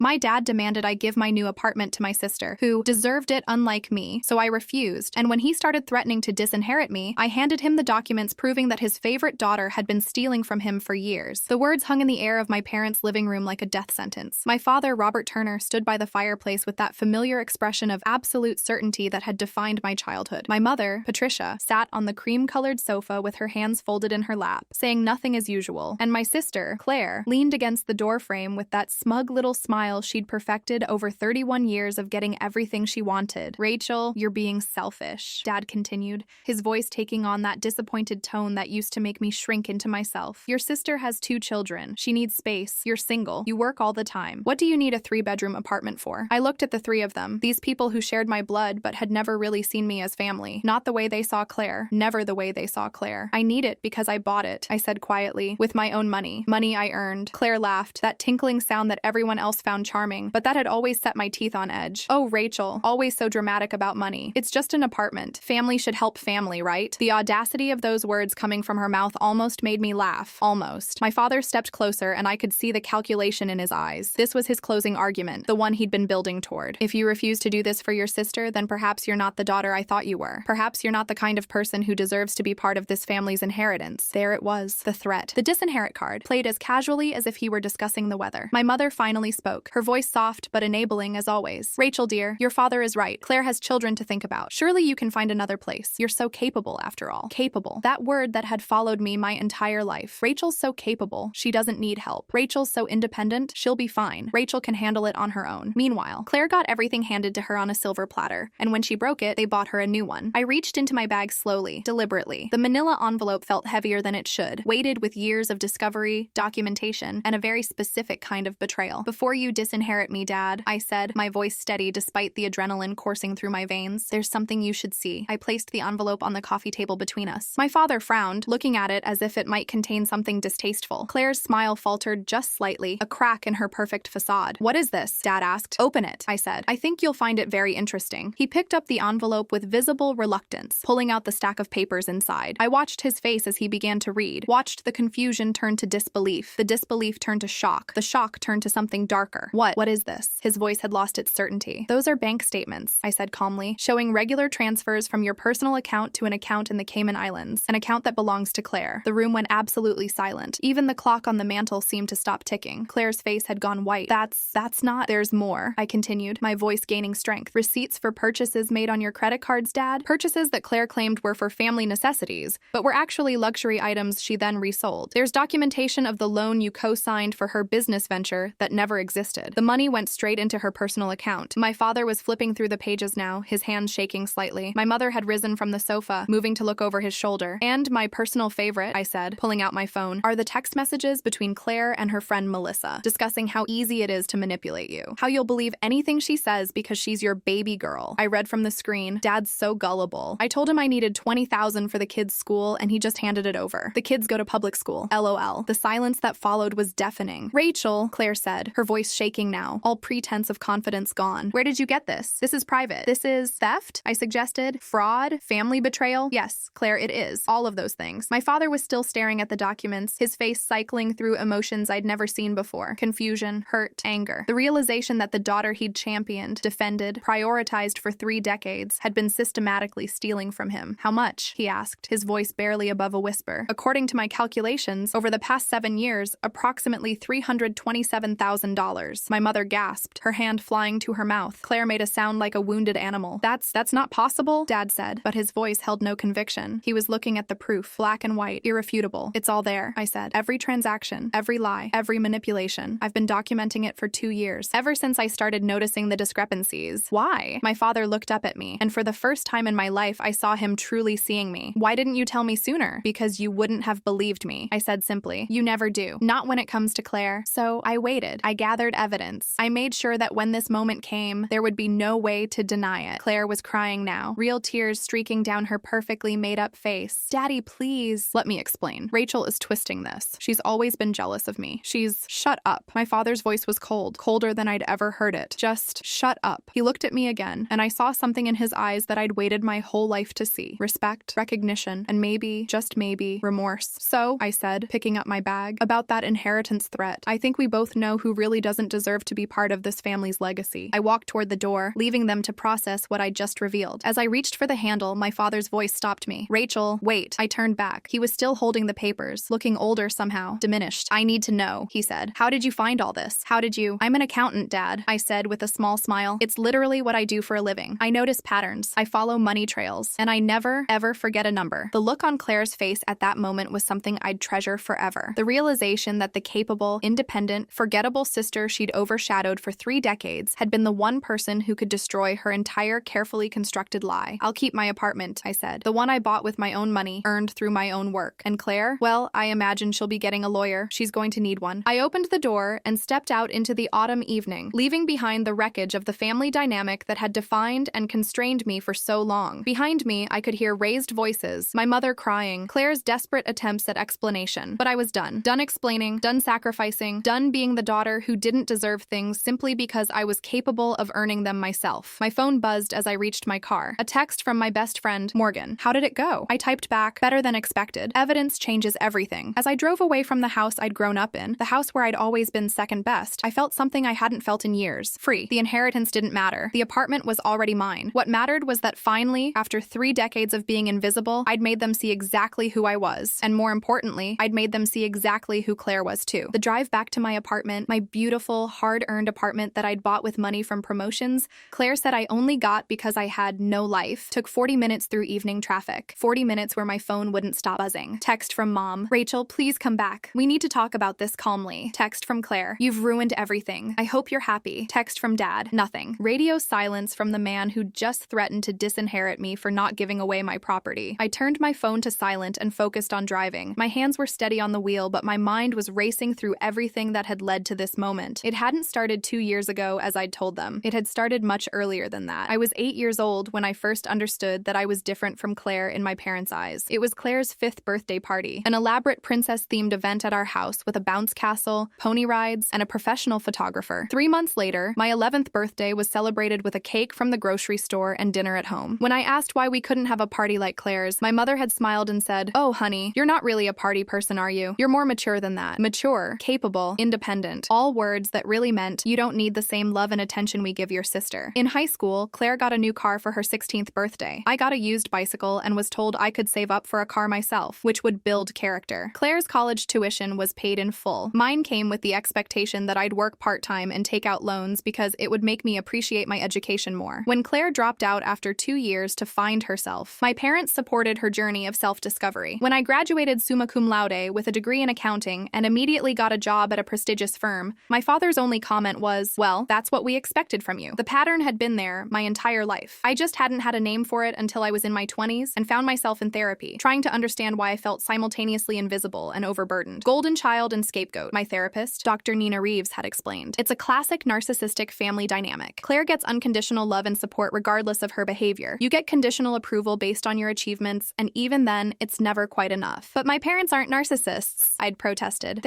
My dad demanded I give my new apartment to my sister, who deserved it unlike me, so I refused, and when he started threatening to disinherit me, I handed him the documents proving that his favorite daughter had been stealing from him for years. The words hung in the air of my parents' living room like a death sentence. My father, Robert Turner, stood by the fireplace with that familiar expression of absolute certainty that had defined my childhood. My mother, Patricia, sat on the cream-colored sofa with her hands folded in her lap, saying nothing as usual, and my sister, Claire, leaned against the doorframe with that smug little smile she'd perfected over 31 years of getting everything she wanted. "Rachel, you're being selfish," Dad continued, his voice taking on that disappointed tone that used to make me shrink into myself. "Your sister has 2 children. She needs space. You're single. You work all the time. What do you need a 3-bedroom apartment for?" I looked at the 3 of them, these people who shared my blood but had never really seen me as family. Not the way they saw Claire. Never the way they saw Claire. "I need it because I bought it," I said quietly, "with my own money. Money I earned." Claire laughed, that tinkling sound that everyone else found charming, but that had always set my teeth on edge. "Oh, Rachel, always so dramatic about money. It's just an apartment. Family should help family, right?" The audacity of those words coming from her mouth almost made me laugh. Almost. My father stepped closer, and I could see the calculation in his eyes. This was his closing argument, the one he'd been building toward. "If you refuse to do this for your sister, then perhaps you're not the daughter I thought you were. Perhaps you're not the kind of person who deserves to be part of this family's inheritance." There it was, the threat. The disinherit card, played as casually as if he were discussing the weather. My mother finally spoke, her voice soft but enabling as always. "Rachel, dear, your father is right. Claire has children to think about. Surely you can find another place. You're so capable, after all." Capable. That word that had followed me my entire life. Rachel's so capable. She doesn't need help. Rachel's so independent. She'll be fine. Rachel can handle it on her own. Meanwhile, Claire got everything handed to her on a silver platter, and when she broke it, they bought her a new one. I reached into my bag slowly, deliberately. The manila envelope felt heavier than it should, weighted with years of discovery, documentation, and a very specific kind of betrayal. "Before you disinherit me, Dad," I said, my voice steady despite the adrenaline coursing through my veins, "there's something you should see." I placed the envelope on the coffee table between us. My father frowned, looking at it as if it might contain something distasteful. Claire's smile faltered just slightly, a crack in her perfect facade. "What is this?" Dad asked. "Open it," I said. "I think you'll find it very interesting." He picked up the envelope with visible reluctance, pulling out the stack of papers inside. I watched his face as he began to read, watched the confusion turn to disbelief, the disbelief turn to shock, the shock turned to something darker. What is this?" His voice had lost its certainty. "Those are bank statements," I said calmly, "showing regular transfers from your personal account to an account in the Cayman Islands, an account that belongs to Claire." The room went absolutely silent. Even the clock on the mantel seemed to stop ticking. Claire's face had gone white. That's not— "There's more," I continued, my voice gaining strength. "Receipts for purchases made on your credit cards, Dad? Purchases that Claire claimed were for family necessities, but were actually luxury items she then resold. There's documentation of the loan you co-signed for her business venture that never existed. The money went straight into her personal account." My father was flipping through the pages now, his hands shaking slightly. My mother had risen from the sofa, moving to look over his shoulder. "And my personal favorite," I said, pulling out my phone, "are the text messages between Claire and her friend Melissa, discussing how easy it is to manipulate you. How you'll believe anything she says because she's your baby girl." I read from the screen, "Dad's so gullible. I told him I needed $20,000 for the kids' school, and he just handed it over. The kids go to public school. LOL. The silence that followed was deafening. "Rachel," Claire said, her voice shaking now, all pretense of confidence gone. "Where did you get this? This is private." "This is theft?" I suggested. "Fraud? Family betrayal?" "Yes, Claire, it is. All of those things." My father was still staring at the documents, his face cycling through emotions I'd never seen before. Confusion, hurt, anger. The realization that the daughter he'd championed, defended, prioritized for 3 decades had been systematically stealing from him. "How much?" he asked, his voice barely above a whisper. "According to my calculations, over the past 7 years, approximately $327,000. My mother gasped, her hand flying to her mouth. Claire made a sound like a wounded animal. That's not possible," Dad said, but his voice held no conviction. He was looking at the proof, black and white, irrefutable. "It's all there," I said. "Every transaction, every lie, every manipulation. I've been documenting it for 2 years, ever since I started noticing the discrepancies." "Why?" My father looked up at me, and for the first time in my life, I saw him truly seeing me. "Why didn't you tell me sooner?" "Because you wouldn't have believed me," I said simply. "You never do. Not when it comes to Claire." So I waited. I gathered evidence. I made sure that when this moment came, there would be no way to deny it. Claire was crying now, real tears streaking down her perfectly made-up face. "Daddy, please." "Let me explain. Rachel is twisting this. She's always been jealous of me. She's—" "Shut up." My father's voice was cold, colder than I'd ever heard it. "Just shut up." He looked at me again, and I saw something in his eyes that I'd waited my whole life to see. Respect, recognition, and maybe, just maybe, remorse. "So," I said, picking up my bag, "about that inheritance threat, I think we both know who really doesn't deserve to be part of this family's legacy. I walked toward the door, leaving them to process what I'd just revealed. As I reached for the handle, my father's voice stopped me. "Rachel, wait." I turned back. He was still holding the papers, looking older somehow, diminished. "I need to know," he said. "How did you find all this? How did you—" "I'm an accountant, Dad," I said with a small smile. "It's literally what I do for a living. I notice patterns. I follow money trails. And I never, ever forget a number." The look on Claire's face at that moment was something I'd treasure forever. The realization that the capable, independent, forgettable sister she'd overshadowed for 3 decades had been the one person who could destroy her entire carefully constructed lie. "I'll keep my apartment," I said. "The one I bought with my own money, earned through my own work. And Claire? Well, I imagine she'll be getting a lawyer. She's going to need one." I opened the door and stepped out into the autumn evening, leaving behind the wreckage of the family dynamic that had defined and constrained me for so long. Behind me, I could hear raised voices, my mother crying, Claire's desperate attempts at explanation. But I was done. Done explaining, done sacrificing, done being the daughter who didn't deserve things simply because I was capable of earning them myself. My phone buzzed as I reached my car. A text from my best friend, Morgan. "How did it go?" I typed back, "Better than expected. Evidence changes everything." As I drove away from the house I'd grown up in, the house where I'd always been second best, I felt something I hadn't felt in years. Free. The inheritance didn't matter. The apartment was already mine. What mattered was that finally, after 3 decades of being invisible, I'd made them see exactly who I was. And more importantly, I'd made them see exactly who Claire was too. The drive back to my apartment, my beautiful, hard-earned apartment that I'd bought with money from promotions, Claire said I only got because I had no life, took 40 minutes through evening traffic. 40 minutes where my phone wouldn't stop buzzing. Text from Mom. "Rachel, please come back. We need to talk about this calmly." Text from Claire. "You've ruined everything. I hope you're happy." Text from Dad. Nothing. Radio silence from the man who just threatened to disinherit me for not giving away my property. I turned my phone to silent and focused on driving. My hands were steady on the wheel, but my mind was racing through everything that had led to this moment. It hadn't started 2 years ago, as I'd told them. It had started much earlier than that. I was 8 years old when I first understood that I was different from Claire in my parents' eyes. It was Claire's 5th birthday party, an elaborate princess-themed event at our house with a bounce castle, pony rides, and a professional photographer. 3 months later, my 11th birthday was celebrated with a cake from the grocery store and dinner at home. When I asked why we couldn't have a party like Claire's, my mother had smiled and said, "Oh, honey, you're not really a party person, are you? You're more mature than that." Mature, capable, independent. All words that really meant you don't need the same love and attention we give your sister. In high school, Claire got a new car for her 16th birthday. I got a used bicycle and was told I could save up for a car myself, which would build character. Claire's college tuition was paid in full. Mine came with the expectation that I'd work part-time and take out loans because it would make me appreciate my education more. When Claire dropped out after 2 years to find herself, my parents supported her journey of self-discovery. When I graduated summa cum laude with a degree in accounting and immediately got a job at a prestigious firm, my father's only comment was, "Well, that's what we expected from you." The pattern had been there my entire life. I just hadn't had a name for it until I was in my 20s and found myself in therapy, trying to understand why I felt simultaneously invisible and overburdened. "Golden child and scapegoat," my therapist, Dr. Nina Reeves, had explained. "It's a classic narcissistic family dynamic. Claire gets unconditional love and support regardless of her behavior. You get conditional approval based on your achievements, and even then, it's never quite enough." "But my parents aren't narcissists," I'd protested.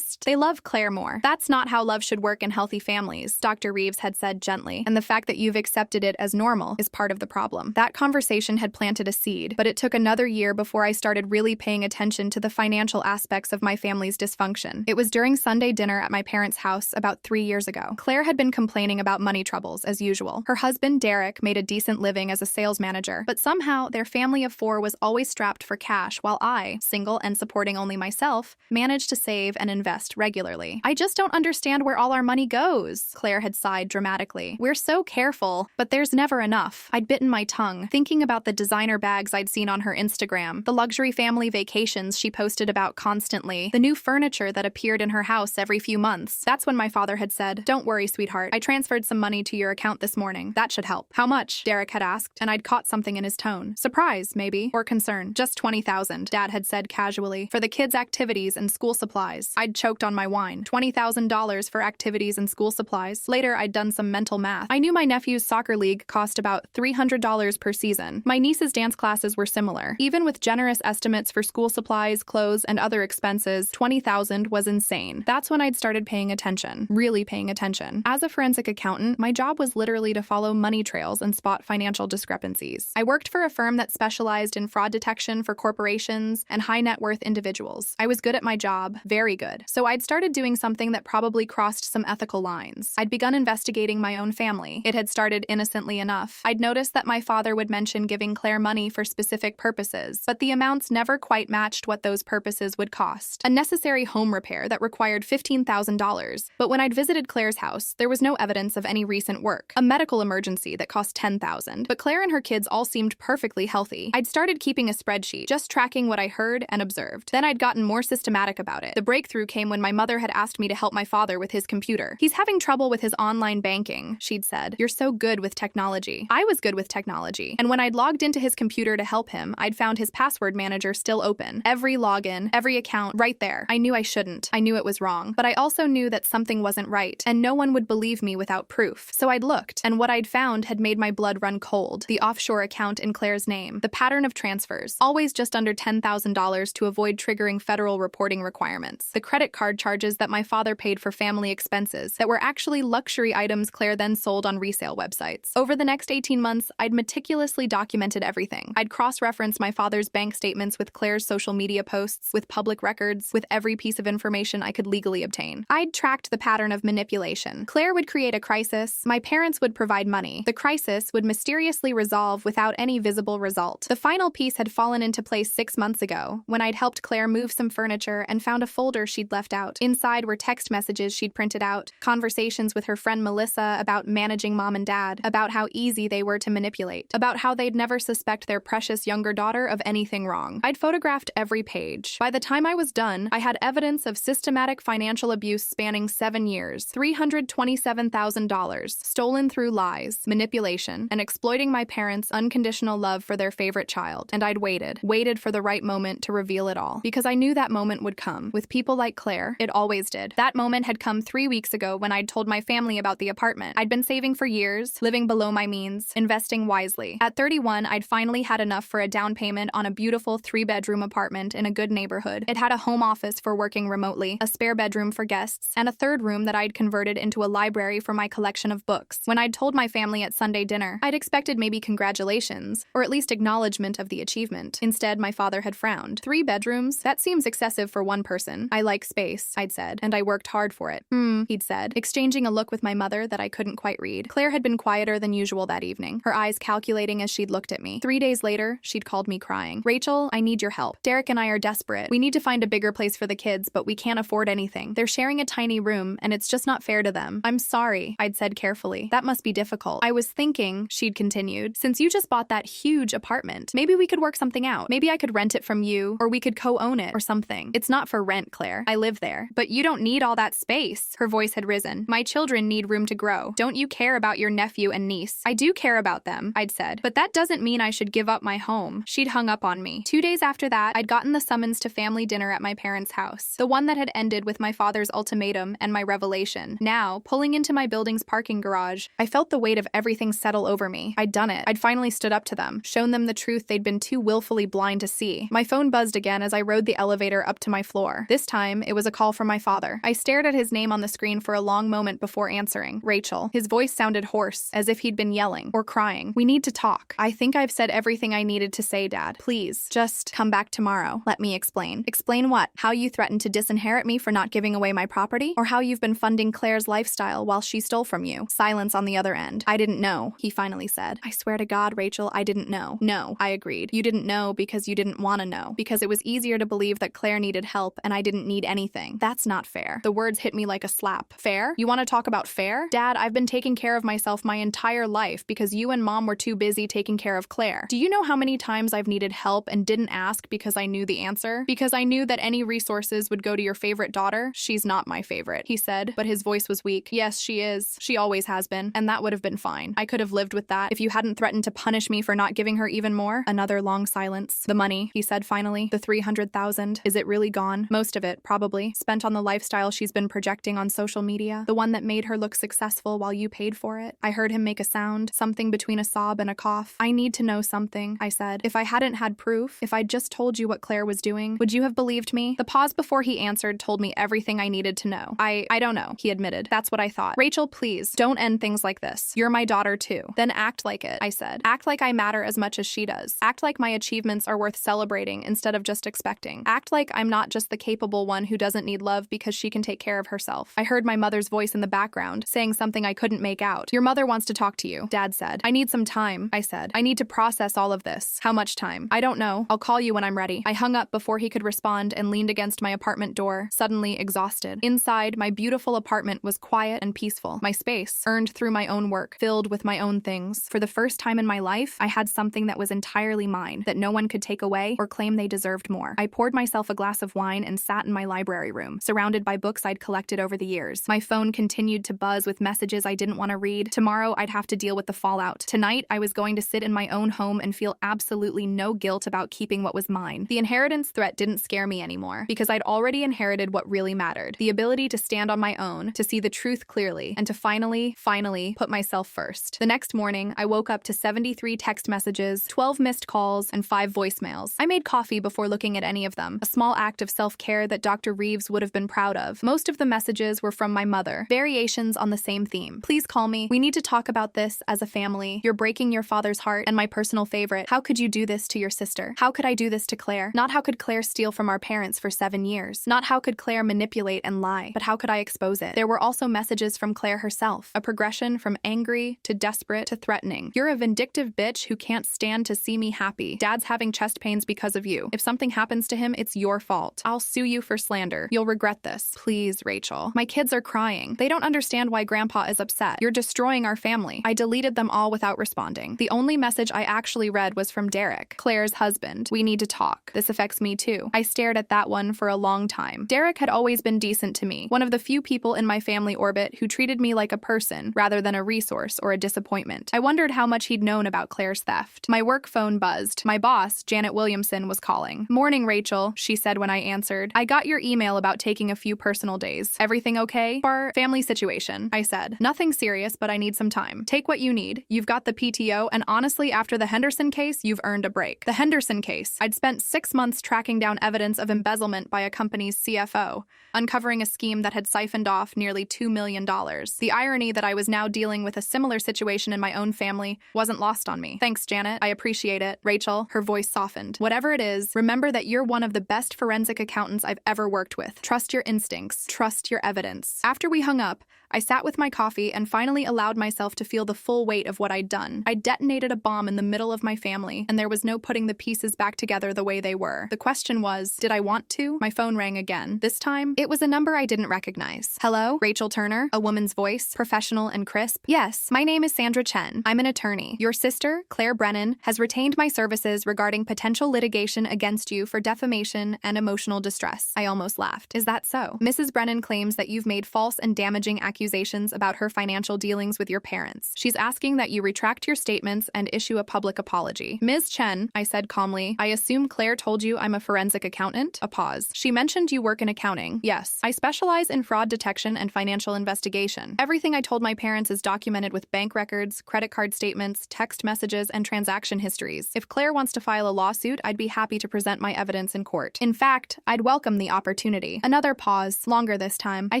They love Claire more." "That's not how love should work in healthy families," Dr. Reeves had said gently, "and the fact that you've accepted it as normal is part of the problem." That conversation had planted a seed, but it took another year before I started really paying attention to the financial aspects of my family's dysfunction. It was during Sunday dinner at my parents' house about 3 years ago. Claire had been complaining about money troubles, as usual. Her husband, Derek, made a decent living as a sales manager, but somehow their family of 4 was always strapped for cash while I, single and supporting only myself, managed to save and invest regularly. "I just don't understand where all our money goes," Claire had sighed dramatically. "We're so careful, but there's never enough." I'd bitten my tongue, thinking about the designer bags I'd seen on her Instagram, the luxury family vacations she posted about constantly, the new furniture that appeared in her house every few months. That's when my father had said, "Don't worry, sweetheart. I transferred some money to your account this morning. That should help." "How much?" Derek had asked, and I'd caught something in his tone. Surprise, maybe, or concern. "Just 20,000, Dad had said casually, "for the kids' activities and school supplies." I'd choked on my wine. $20,000 for activities and school supplies. Later, I'd done some mental math. I knew my nephew's soccer league cost about $300 per season. My niece's dance classes were similar. Even with generous estimates for school supplies, clothes, and other expenses, $20,000 was insane. That's when I'd started paying attention. Really paying attention. As a forensic accountant, my job was literally to follow money trails and spot financial discrepancies. I worked for a firm that specialized in fraud detection for corporations and high net worth individuals. I was good at my job, very good. So I'd started doing something that probably crossed some ethical lines. I'd begun investigating my own family. It had started innocently enough. I'd noticed that my father would mention giving Claire money for specific purposes, but the amounts never quite matched what those purposes would cost. A necessary home repair that required $15,000. But when I'd visited Claire's house, there was no evidence of any recent work. A medical emergency that cost $10,000. But Claire and her kids all seemed perfectly healthy. I'd started keeping a spreadsheet, just tracking what I heard and observed. Then I'd gotten more systematic about it. The breakthrough came when my mother had asked me to help my father with his computer. He's having trouble with his online banking, she'd said. You're so good with technology. I was good with technology. And when I'd logged into his computer to help him, I'd found his password manager still open. Every login, every account, right there. I knew I shouldn't. I knew it was wrong. But I also knew that something wasn't right, and no one would believe me without proof. So I'd looked, and what I'd found had made my blood run cold. The offshore account in Claire's name. The pattern of transfers. Always just under $10,000 to avoid triggering federal reporting requirements. The credit card charges that my father paid for family expenses that were actually luxury items Claire then sold on resale websites. Over the next 18 months, I'd meticulously documented everything. I'd cross-referenced my father's bank statements with Claire's social media posts, with public records, with every piece of information I could legally obtain. I'd tracked the pattern of manipulation. Claire would create a crisis, my parents would provide money. The crisis would mysteriously resolve without any visible result. The final piece had fallen into place 6 months ago, when I'd helped Claire move some furniture and found a folder she'd left out. Inside were text messages she'd printed out, conversations with her friend Melissa about managing mom and dad, about how easy they were to manipulate, about how they'd never suspect their precious younger daughter of anything wrong. I'd photographed every page. By the time I was done, I had evidence of systematic financial abuse spanning 7 years, $327,000, stolen through lies, manipulation, and exploiting my parents' unconditional love for their favorite child. And I'd waited for the right moment to reveal it all, because I knew that moment would come. With people like Claire, it always did. That moment had come 3 weeks ago when I'd told my family about the apartment. I'd been saving for years, living below my means, investing wisely. At 31, I'd finally had enough for a down payment on a beautiful 3-bedroom apartment in a good neighborhood. It had a home office for working remotely, a spare bedroom for guests, and a third room that I'd converted into a library for my collection of books. When I'd told my family at Sunday dinner, I'd expected maybe congratulations, or at least acknowledgement of the achievement. Instead, my father had frowned. 3 bedrooms? That seems excessive for one person. I like space, I'd said, and I worked hard for it. He'd said, exchanging a look with my mother that I couldn't quite read. Claire had been quieter than usual that evening, her eyes calculating as she'd looked at me. 3 days later, she'd called me crying. Rachel, I need your help. Derek and I are desperate. We need to find a bigger place for the kids, but we can't afford anything. They're sharing a tiny room, and it's just not fair to them. I'm sorry, I'd said carefully. That must be difficult. I was thinking, she'd continued, since you just bought that huge apartment, maybe we could work something out. Maybe I could rent it from you, or we could co-own it, or something. It's not for rent, Claire. I live there. But you don't need all that space. Her voice had risen. My children need room to grow. Don't you care about your nephew and niece? I do care about them, I'd said. But that doesn't mean I should give up my home. She'd hung up on me. 2 days after that, I'd gotten the summons to family dinner at my parents' house. The one that had ended with my father's ultimatum and my revelation. Now, pulling into my building's parking garage, I felt the weight of everything settle over me. I'd done it. I'd finally stood up to them, shown them the truth they'd been too willfully blind to see. My phone buzzed again as I rode the elevator up to my floor. This time, it was a call from my father. I stared at his name on the screen for a long moment before answering. Rachel. His voice sounded hoarse, as if he'd been yelling or crying. We need to talk. I think I've said everything I needed to say, Dad. Please, just come back tomorrow. Let me explain. Explain what? How you threatened to disinherit me for not giving away my property? Or how you've been funding Claire's lifestyle while she stole from you? Silence on the other end. I didn't know, he finally said. I swear to God, Rachel, I didn't know. No, I agreed. You didn't know because you didn't want to know. Because it was easier to believe that Claire needed help and I didn't need anything. That's not fair. The words hit me like a slap. Fair? You want to talk about fair? Dad, I've been taking care of myself my entire life because you and Mom were too busy taking care of Claire. Do you know how many times I've needed help and didn't ask because I knew the answer? Because I knew that any resources would go to your favorite daughter? She's not my favorite, he said, but his voice was weak. Yes, she is. She always has been. And that would have been fine. I could have lived with that if you hadn't threatened to punish me for not giving her even more. Another long silence. The money, he said finally. The $300,000. Is it really gone? Most of it, probably. Spent on the lifestyle she's been projecting on social media. The one that made her look successful while you paid for it. I heard him make a sound, something between a sob and a cough. I need to know something, I said. If I hadn't had proof, if I'd just told you what Claire was doing, would you have believed me? The pause before he answered told me everything I needed to know. I don't know, he admitted. That's what I thought. Rachel, please, don't end things like this. You're my daughter too. Then act like it, I said. Act like I matter as much as she does. Act like my achievements are worth celebrating instead of just expecting. Act like I'm not just the capable one who doesn't need love because she can take care of herself. I heard my mother's voice in the background, saying something I couldn't make out. Your mother wants to talk to you, Dad said. I need some time, I said. I need to process all of this. How much time? I don't know. I'll call you when I'm ready. I hung up before he could respond and leaned against my apartment door, suddenly exhausted. Inside, my beautiful apartment was quiet and peaceful. My space, earned through my own work, filled with my own things. For the first time in my life, I had something that was entirely mine, that no one could take away or claim they deserved more. I poured myself a glass of wine and sat in my library room, surrounded by books I'd collected over the years. My phone continued to buzz with messages I didn't want to read. Tomorrow, I'd have to deal with the fallout. Tonight, I was going to sit in my own home and feel absolutely no guilt about keeping what was mine. The inheritance threat didn't scare me anymore, because I'd already inherited what really mattered: the ability to stand on my own, to see the truth clearly, and to finally put myself first. The next morning, I woke up to 73 text messages, 12 missed calls, and 5 voicemails. I made coffee before looking at any of them, a small act of self-care that Dr. Reeves would have been proud of. Most of the messages were from my mother, variations on the same theme. Please call me. We need to talk about this as a family. You're breaking your father's heart, and my personal favorite. How could you do this to your sister? How could I do this to Claire? Not how could Claire steal from our parents for 7 years? Not how could Claire manipulate and lie, but how could I expose it? There were also messages from Claire herself, a progression from angry to desperate to threatening. You're a vindictive bitch who can't stand to see me happy. Dad's having chest pains because of you. If something happens to him, it's your fault. I'll sue you for slander. You'll regret this. Please, Rachel. My kids are crying. They don't understand why Grandpa is upset. You're destroying our family. I deleted them all without responding. The only message I actually read was from Derek, Claire's husband. We need to talk. This affects me too. I stared at that one for a long time. Derek had always been decent to me, one of the few people in my family orbit who treated me like a person rather than a resource or a disappointment. I wondered how much he'd known about Claire's theft. My work phone buzzed. My boss, Janet Williamson, was calling. Morning, Rachel, she said when I answered. I got your email about taking a few personal days. Everything okay? Family situation, I said. Nothing serious, but I need some time. Take what you need. You've got the PTO, and honestly, after the Henderson case, you've earned a break. The Henderson case. I'd spent 6 months tracking down evidence of embezzlement by a company's CFO, uncovering a scheme that had siphoned off nearly $2 million. The irony that I was now dealing with a similar situation in my own family wasn't lost on me. Thanks, Janet. I appreciate it. Rachel, her voice softened. Whatever it is, remember that you're one of the best forensic accountants I've ever worked with. Trust your instincts. Trust your evidence. After we hung up, I sat with my coffee and finally allowed myself to feel the full weight of what I'd done. I detonated a bomb in the middle of my family, and there was no putting the pieces back together the way they were. The question was, did I want to? My phone rang again. This time, it was a number I didn't recognize. Hello? Rachel Turner? A woman's voice, professional and crisp. Yes, my name is Sandra Chen. I'm an attorney. Your sister, Claire Brennan, has retained my services regarding potential litigation against you for defamation and emotional distress. I almost laughed. Is that so? Mrs. Brennan claims that you've made false and damaging accusations about her financial dealings with your parents. She's asking that you retract your statements and issue a public apology. Ms. Chen, I said calmly, I assume Claire told you I'm a forensic accountant? A pause. She mentioned you work in accounting. Yes. I specialize in fraud detection and financial investigation. Everything I told my parents is documented with bank records, credit card statements, text messages, and transaction histories. If Claire wants to file a lawsuit, I'd be happy to present my evidence in court. In fact, I'd welcome the opportunity. Another pause, longer this time. I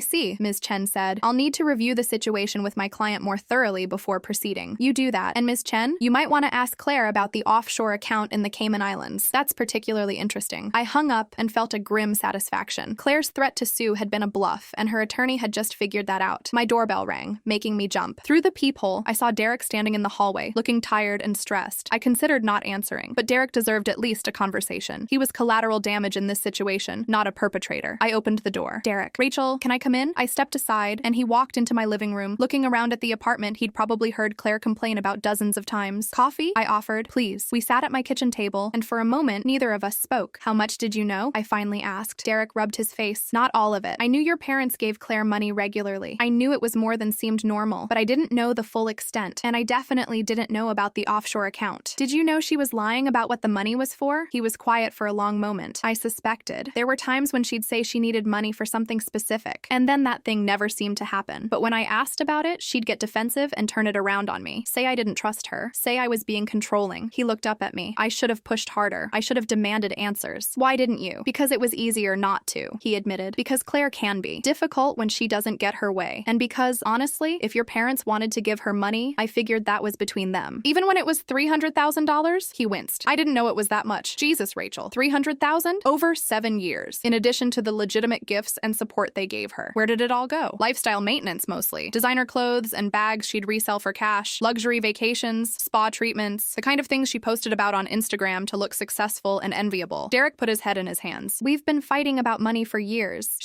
see, Ms. Chen said. I'll need to review the situation with my client more thoroughly before proceeding. You do that. And Ms. Chen, you might want to ask Claire about the offshore account in the Cayman Islands. That's particularly interesting. I hung up and felt a grim satisfaction. Claire's threat to sue had been a bluff, and her attorney had just figured that out. My doorbell rang, making me jump. Through the peephole, I saw Derek standing in the hallway, looking tired and stressed. I considered not answering, but Derek deserved at least a conversation. He was collateral damage in this situation, not a perpetrator. I opened the door. Derek, Rachel, can I come in? I stepped aside, and he walked into my living room, looking around at the apartment he'd probably heard Claire complain about dozens of times. Coffee? I offered. Please. We sat at my kitchen table, and for a moment, neither of us spoke. How much did you know? I finally asked. Derek rubbed his face. Not all of it. I knew your parents gave Claire money regularly. I knew it was more than seemed normal, but I didn't know the full extent, and I definitely didn't know about the offshore account. Did you know she was lying about what the money was for? He was quiet for a long moment. I suspected. There were times when she'd say she needed money for something specific, and then that thing never seemed to happen. happen. But when I asked about it, she'd get defensive and turn it around on me. Say I didn't trust her. Say I was being controlling. He looked up at me. I should have pushed harder. I should have demanded answers. Why didn't you? Because it was easier not to, he admitted. Because Claire can be difficult when she doesn't get her way. And because, honestly, if your parents wanted to give her money, I figured that was between them. Even when it was $300,000, he winced. I didn't know it was that much. Jesus, Rachel. $300,000? Over 7 years. In addition to the legitimate gifts and support they gave her. Where did it all go? Lifestyle maintenance, mostly. Designer clothes and bags she'd resell for cash, luxury vacations, spa treatments, the kind of things she posted about on Instagram to look successful and enviable. Derek put his head in his hands. We've been fighting about money for years.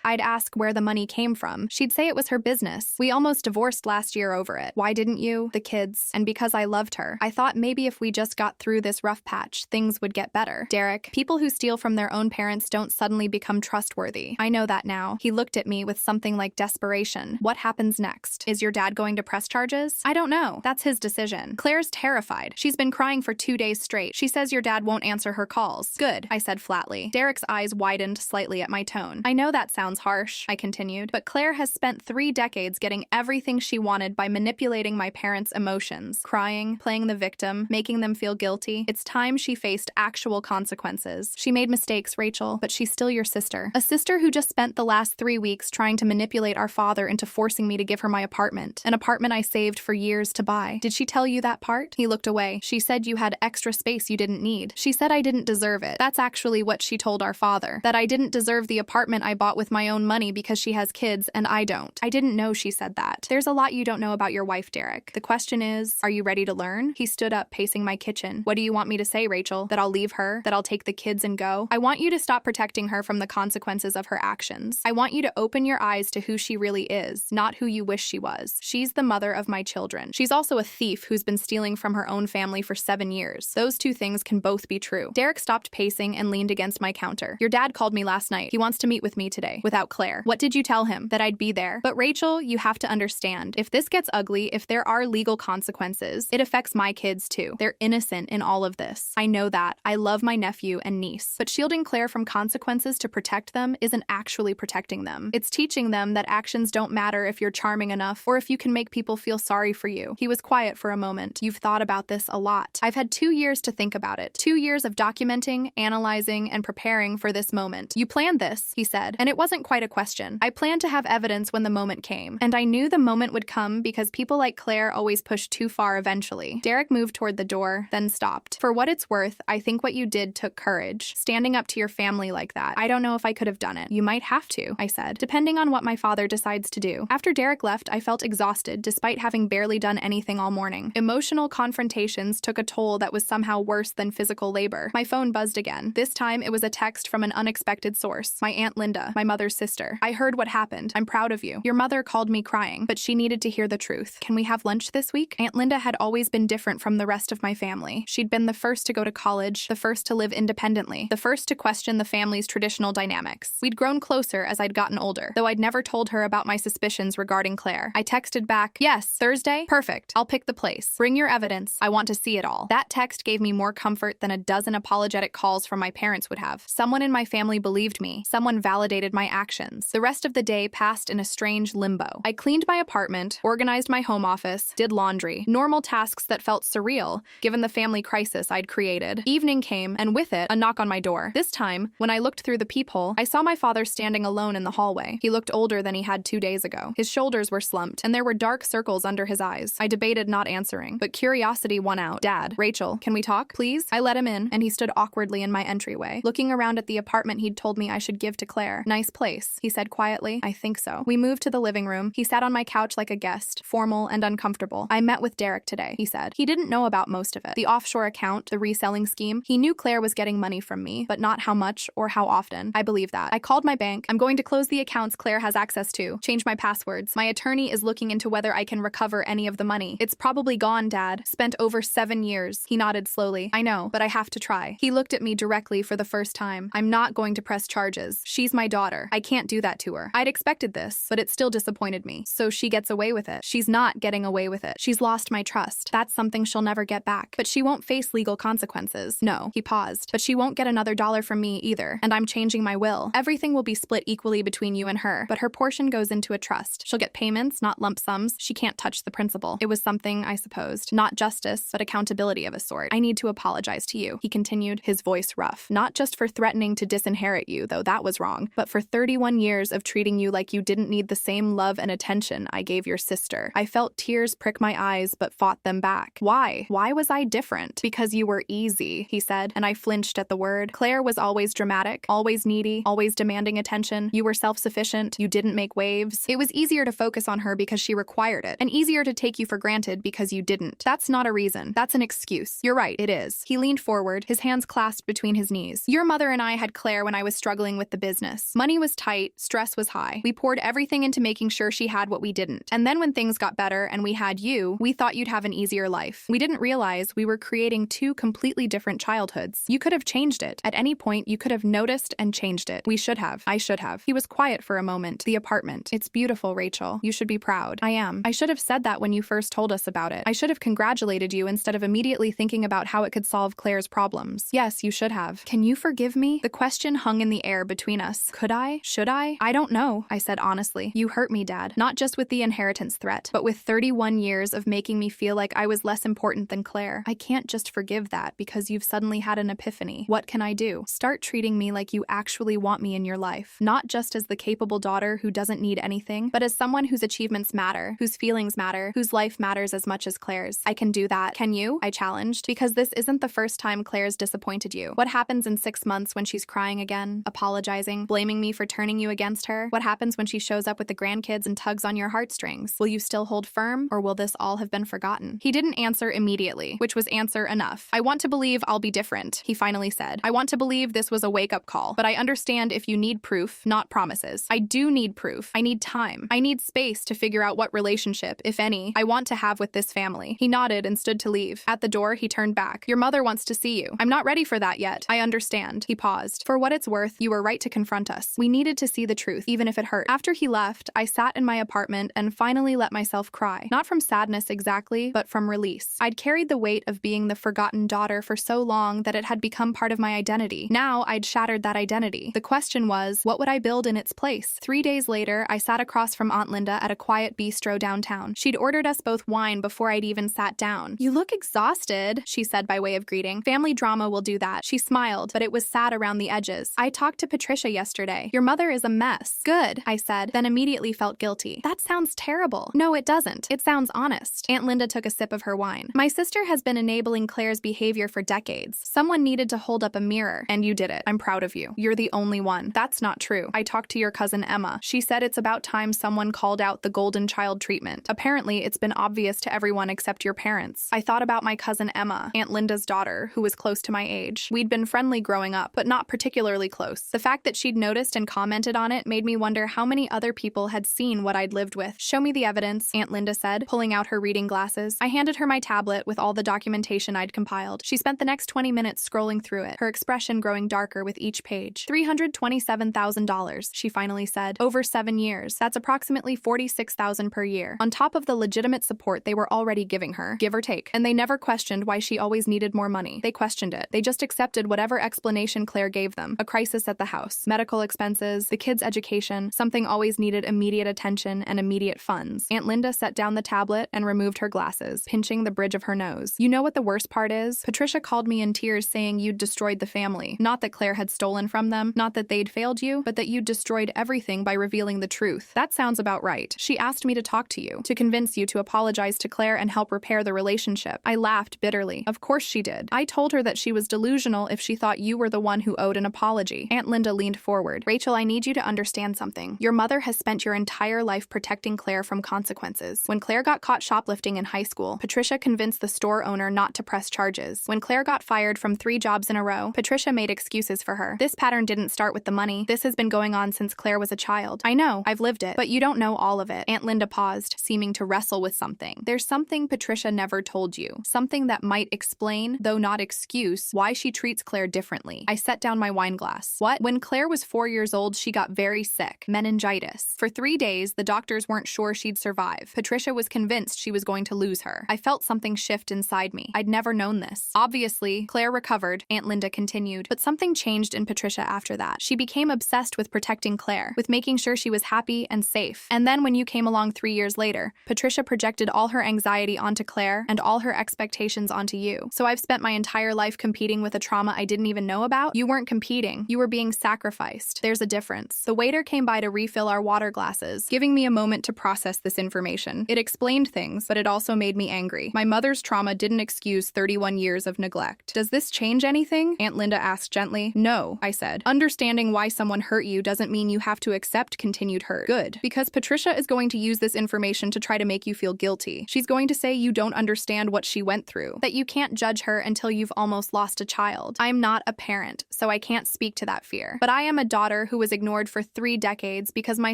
I'd ask where the money came from. She'd say it was her business. We almost divorced last year over it. Why didn't you? The kids. And because I loved her. I thought maybe if we just got through this rough patch, things would get better. Derek, people who steal from their own parents don't suddenly become trustworthy. I know that now. He looked at me with something like desperation. What happens next? Is your dad going to press charges? I don't know. That's his decision. Claire's terrified. She's been crying for 2 days straight. She says your dad won't answer her calls. Good, I said flatly. Derek's eyes widened slightly at my tone. I know that sounds harsh, I continued, but Claire has spent 3 decades getting everything she wanted by manipulating my parents' emotions. Crying, playing the victim, making them feel guilty. It's time she faced actual consequences. She made mistakes, Rachel, but she's still your sister. A sister who just spent the last 3 weeks trying to manipulate our father into forcing me to give her my apartment. An apartment I saved for years to buy. Did she tell you that part? He looked away. She said you had extra space you didn't need. She said I didn't deserve it. That's actually what she told our father. That I didn't deserve the apartment I bought with my own money because she has kids and I don't. I didn't know she said that. There's a lot you don't know about your wife, Derek. The question is, are you ready to learn? He stood up, pacing my kitchen. What do you want me to say, Rachel? That I'll leave her? That I'll take the kids and go? I want you to stop protecting her from the consequences of her actions. I want you to open your eyes to who she really is, not who you wish she was. She's the mother of my children. She's also a thief who's been stealing from her own family for 7 years. Those two things can both be true. Derek stopped pacing and leaned against my counter. Your dad called me last night. He wants to meet with me today, without Claire. What did you tell him? That I'd be there. But Rachel, you have to understand. If this gets ugly, if there are legal consequences, it affects my kids too. They're innocent in all of this. I know that. I love my nephew and niece. But shielding Claire from consequences to protect them isn't actually protecting them. It's teaching them that actions don't matter if you're charming enough or if you can make people feel sorry for you. He was quiet for a moment. You've thought about this a lot. I've had 2 years to think about it. 2 years of documenting, analyzing, and preparing for this moment. You planned this, he said, and it wasn't quite a question. I planned to have evidence when the moment came, and I knew the moment would come because people like Claire always push too far eventually. Derek moved toward the door, then stopped. For what it's worth, I think what you did took courage. Standing up to your family like that. I don't know if I could have done it. You might have to, I said, depending on what my father decides to do. After Derek left, I felt exhausted despite having barely done anything all morning. Emotional confrontations took a toll that was somehow worse than physical labor. My phone buzzed again. This time, it was a text from an unexpected source. My Aunt Linda, my mother's sister. I heard what happened. I'm proud of you. Your mother called me crying, but she needed to hear the truth. Can we have lunch this week? Aunt Linda had always been different from the rest of my family. She'd been the first to go to college, the first to live independently, the first to question the family's traditional dynamics. We'd grown closer as I'd gotten older, though I'd never told her about my suspicions regarding Claire. I texted back, yes, Thursday? Perfect. I'll pick the place. Bring your evidence. I want to see it all. That text gave me more comfort than a dozen apologetic calls from my parents would have. Someone in my family believed me. Someone validated my actions. The rest of the day passed in a strange limbo. I cleaned my apartment, organized my home office, did laundry, normal tasks that felt surreal, given the family crisis I'd created. Evening came, and with it, a knock on my door. This time, when I looked through the peephole, I saw my father standing alone in the hallway. He looked older than he had 2 days ago. His shoulders were slumped, and there were dark circles under his eyes. I debated not answering, but curiosity won out. Dad, Rachel, can we talk, please? I let him in, and he stood awkwardly in my entryway, looking around at the apartment he'd told me I should give to Claire. Nice place, he said quietly. I think so. We moved to the living room. He sat on my couch like a guest, formal and uncomfortable. I met with Derek today, he said. He didn't know about most of it. The offshore account, the reselling scheme. He knew Claire was getting money from me, but not how much or how often. I believe that. I called my bank. I'm going to close the accounts Claire has access to. Change my passwords. My attorney is looking into whether I can recover any of the money. It's probably gone, Dad. Spent over 7 years. He nodded slowly. I know, but I have to try. He looked at me directly for the first time. I'm not going to press charges. She's my daughter. I can't do that to her. I'd expected this, but it still disappointed me. So she gets away with it. She's not getting away with it. She's lost my trust. That's something she'll never get back. But she won't face legal consequences. No, he paused. But she won't get another dollar from me either. And I'm changing my will. Everything will be split equally between you and her, but her portion goes goes into a trust. She'll get payments, not lump sums. She can't touch the principal. It was something, I supposed. Not justice, but accountability of a sort. I need to apologize to you," he continued, his voice rough. "Not just for threatening to disinherit you, though that was wrong, but for 31 years of treating you like you didn't need the same love and attention I gave your sister." I felt tears prick my eyes, but fought them back. Why? Why was I different? "Because you were easy," he said, and I flinched at the word. "Claire was always dramatic, always needy, always demanding attention. You were self-sufficient. You didn't make waves. It was easier to focus on her because she required it, and easier to take you for granted because you didn't. That's not a reason. That's an excuse. You're right, it is." He leaned forward, his hands clasped between his knees. "Your mother and I had Claire when I was struggling with the business. Money was tight, stress was high. We poured everything into making sure she had what we didn't. And then when things got better and we had you, we thought you'd have an easier life. We didn't realize we were creating two completely different childhoods. You could have changed it. At any point, you could have noticed and changed it. We should have. I should have." He was quiet for a moment. "The apartment. It's beautiful, Rachel. You should be proud." "I am. I should have said that when you first told us about it. I should have congratulated you instead of immediately thinking about how it could solve Claire's problems." "Yes, you should have." "Can you forgive me?" The question hung in the air between us. Could I? Should I? "I don't know," I said honestly. "You hurt me, Dad. Not just with the inheritance threat, but with 31 years of making me feel like I was less important than Claire. I can't just forgive that because you've suddenly had an epiphany. What can I do? Start treating me like you actually want me in your life. Not just as the capable daughter who doesn't need anything, but as someone whose achievements matter, whose feelings matter, whose life matters as much as Claire's. I can do that. Can you?" I challenged. "Because this isn't the first time Claire's disappointed you. What happens in 6 months when she's crying again, apologizing, blaming me for turning you against her? What happens when she shows up with the grandkids and tugs on your heartstrings? Will you still hold firm, or will this all have been forgotten?" He didn't answer immediately, which was answer enough. "I want to believe I'll be different," he finally said. "I want to believe this was a wake-up call, but I understand if you need proof, not promises. I do need proof. I need time. I need space to figure out what relationship, if any, I want to have with this family." He nodded and stood to leave. At the door, he turned back. "Your mother wants to see you." "I'm not ready for that yet." "I understand." He paused. "For what it's worth, you were right to confront us. We needed to see the truth, even if it hurt." After he left, I sat in my apartment and finally let myself cry. Not from sadness exactly, but from release. I'd carried the weight of being the forgotten daughter for so long that it had become part of my identity. Now I'd shattered that identity. The question was, what would I build in its place? 3 days later, I sat across from Aunt Linda at a quiet bistro downtown. She'd ordered us both wine before I'd even sat down. "You look exhausted," she said by way of greeting. "Family drama will do that." She smiled, but it was sad around the edges. "I talked to Patricia yesterday. Your mother is a mess." "Good," I said, then immediately felt guilty. "That sounds terrible." "No, it doesn't. It sounds honest." Aunt Linda took a sip of her wine. "My sister has been enabling Claire's behavior for decades. Someone needed to hold up a mirror, and you did it. I'm proud of you. You're the only one." "That's not true. I talked to your cousin Emma. She said it's about time someone called out the golden child treatment. Apparently, it's been obvious to everyone except your parents." I thought about my cousin Emma, Aunt Linda's daughter, who was close to my age. We'd been friendly growing up, but not particularly close. The fact that she'd noticed and commented on it made me wonder how many other people had seen what I'd lived with. "Show me the evidence," Aunt Linda said, pulling out her reading glasses. I handed her my tablet with all the documentation I'd compiled. She spent the next 20 minutes scrolling through it, her expression growing darker with each page. $327,000, she finally said. Over 7 years. That's approximately $46,000 per year. On top of the legitimate support they were already giving her, give or take. And they never questioned why she always needed more money. They questioned it. They just accepted whatever explanation Claire gave them. A crisis at the house, medical expenses, the kids' education, something always needed immediate attention and immediate funds. Aunt Linda set down the tablet and removed her glasses, pinching the bridge of her nose. "You know what the worst part is? Patricia called me in tears saying you'd destroyed the family. Not that Claire had stolen from them, not that they'd failed you, but that you'd destroyed everything by revealing the truth. That sounds about right. She asked me to talk to you, to convince you to apologize to Claire and help repair the relationship." I laughed bitterly. Of course she did. I told her that she was delusional if she thought you were the one who owed an apology. Aunt Linda leaned forward. "Rachel, I need you to understand something. Your mother has spent your entire life protecting Claire from consequences. When Claire got caught shoplifting in high school, Patricia convinced the store owner not to press charges. When Claire got fired from 3 jobs in a row, Patricia made excuses for her. This pattern didn't start with the money. This has been going on since Claire was a child. I know, I've lived it, but you don't know all of it." Aunt Linda paused, seeming to wrestle with something. "There's something Patricia never told you. Something that might explain, though not excuse, why she treats Claire differently." I set down my wine glass. "What?" "When Claire was 4 years old, she got very sick. Meningitis. For 3 days, the doctors weren't sure she'd survive. Patricia was convinced she was going to lose her. I felt something shift inside me. I'd never known this. Obviously, Claire recovered," Aunt Linda continued, "but something changed in Patricia after that. She became obsessed with protecting Claire, with making sure she was happy and safe. And then when you came along 3 years later, Patricia projected all her anxiety onto Claire and all her expectations onto you. So I've spent my entire life competing with a trauma I didn't even know about? You weren't competing. You were being sacrificed. There's a difference. The waiter came by to refill our water glasses, giving me a moment to process this information. It explained things, but it also made me angry. My mother's trauma didn't excuse 31 years of neglect. Does this change anything? Aunt Linda asked gently. No, I said. Understanding why someone hurt you doesn't mean you have to accept continued hurt. Good. Because Patricia is going to use this information to try to make you feel guilty. She's going to say you don't understand what she went through, that you can't judge her until you've almost lost a child. I'm not a parent, so I can't speak to that fear. But I am a daughter who was ignored for 3 decades because my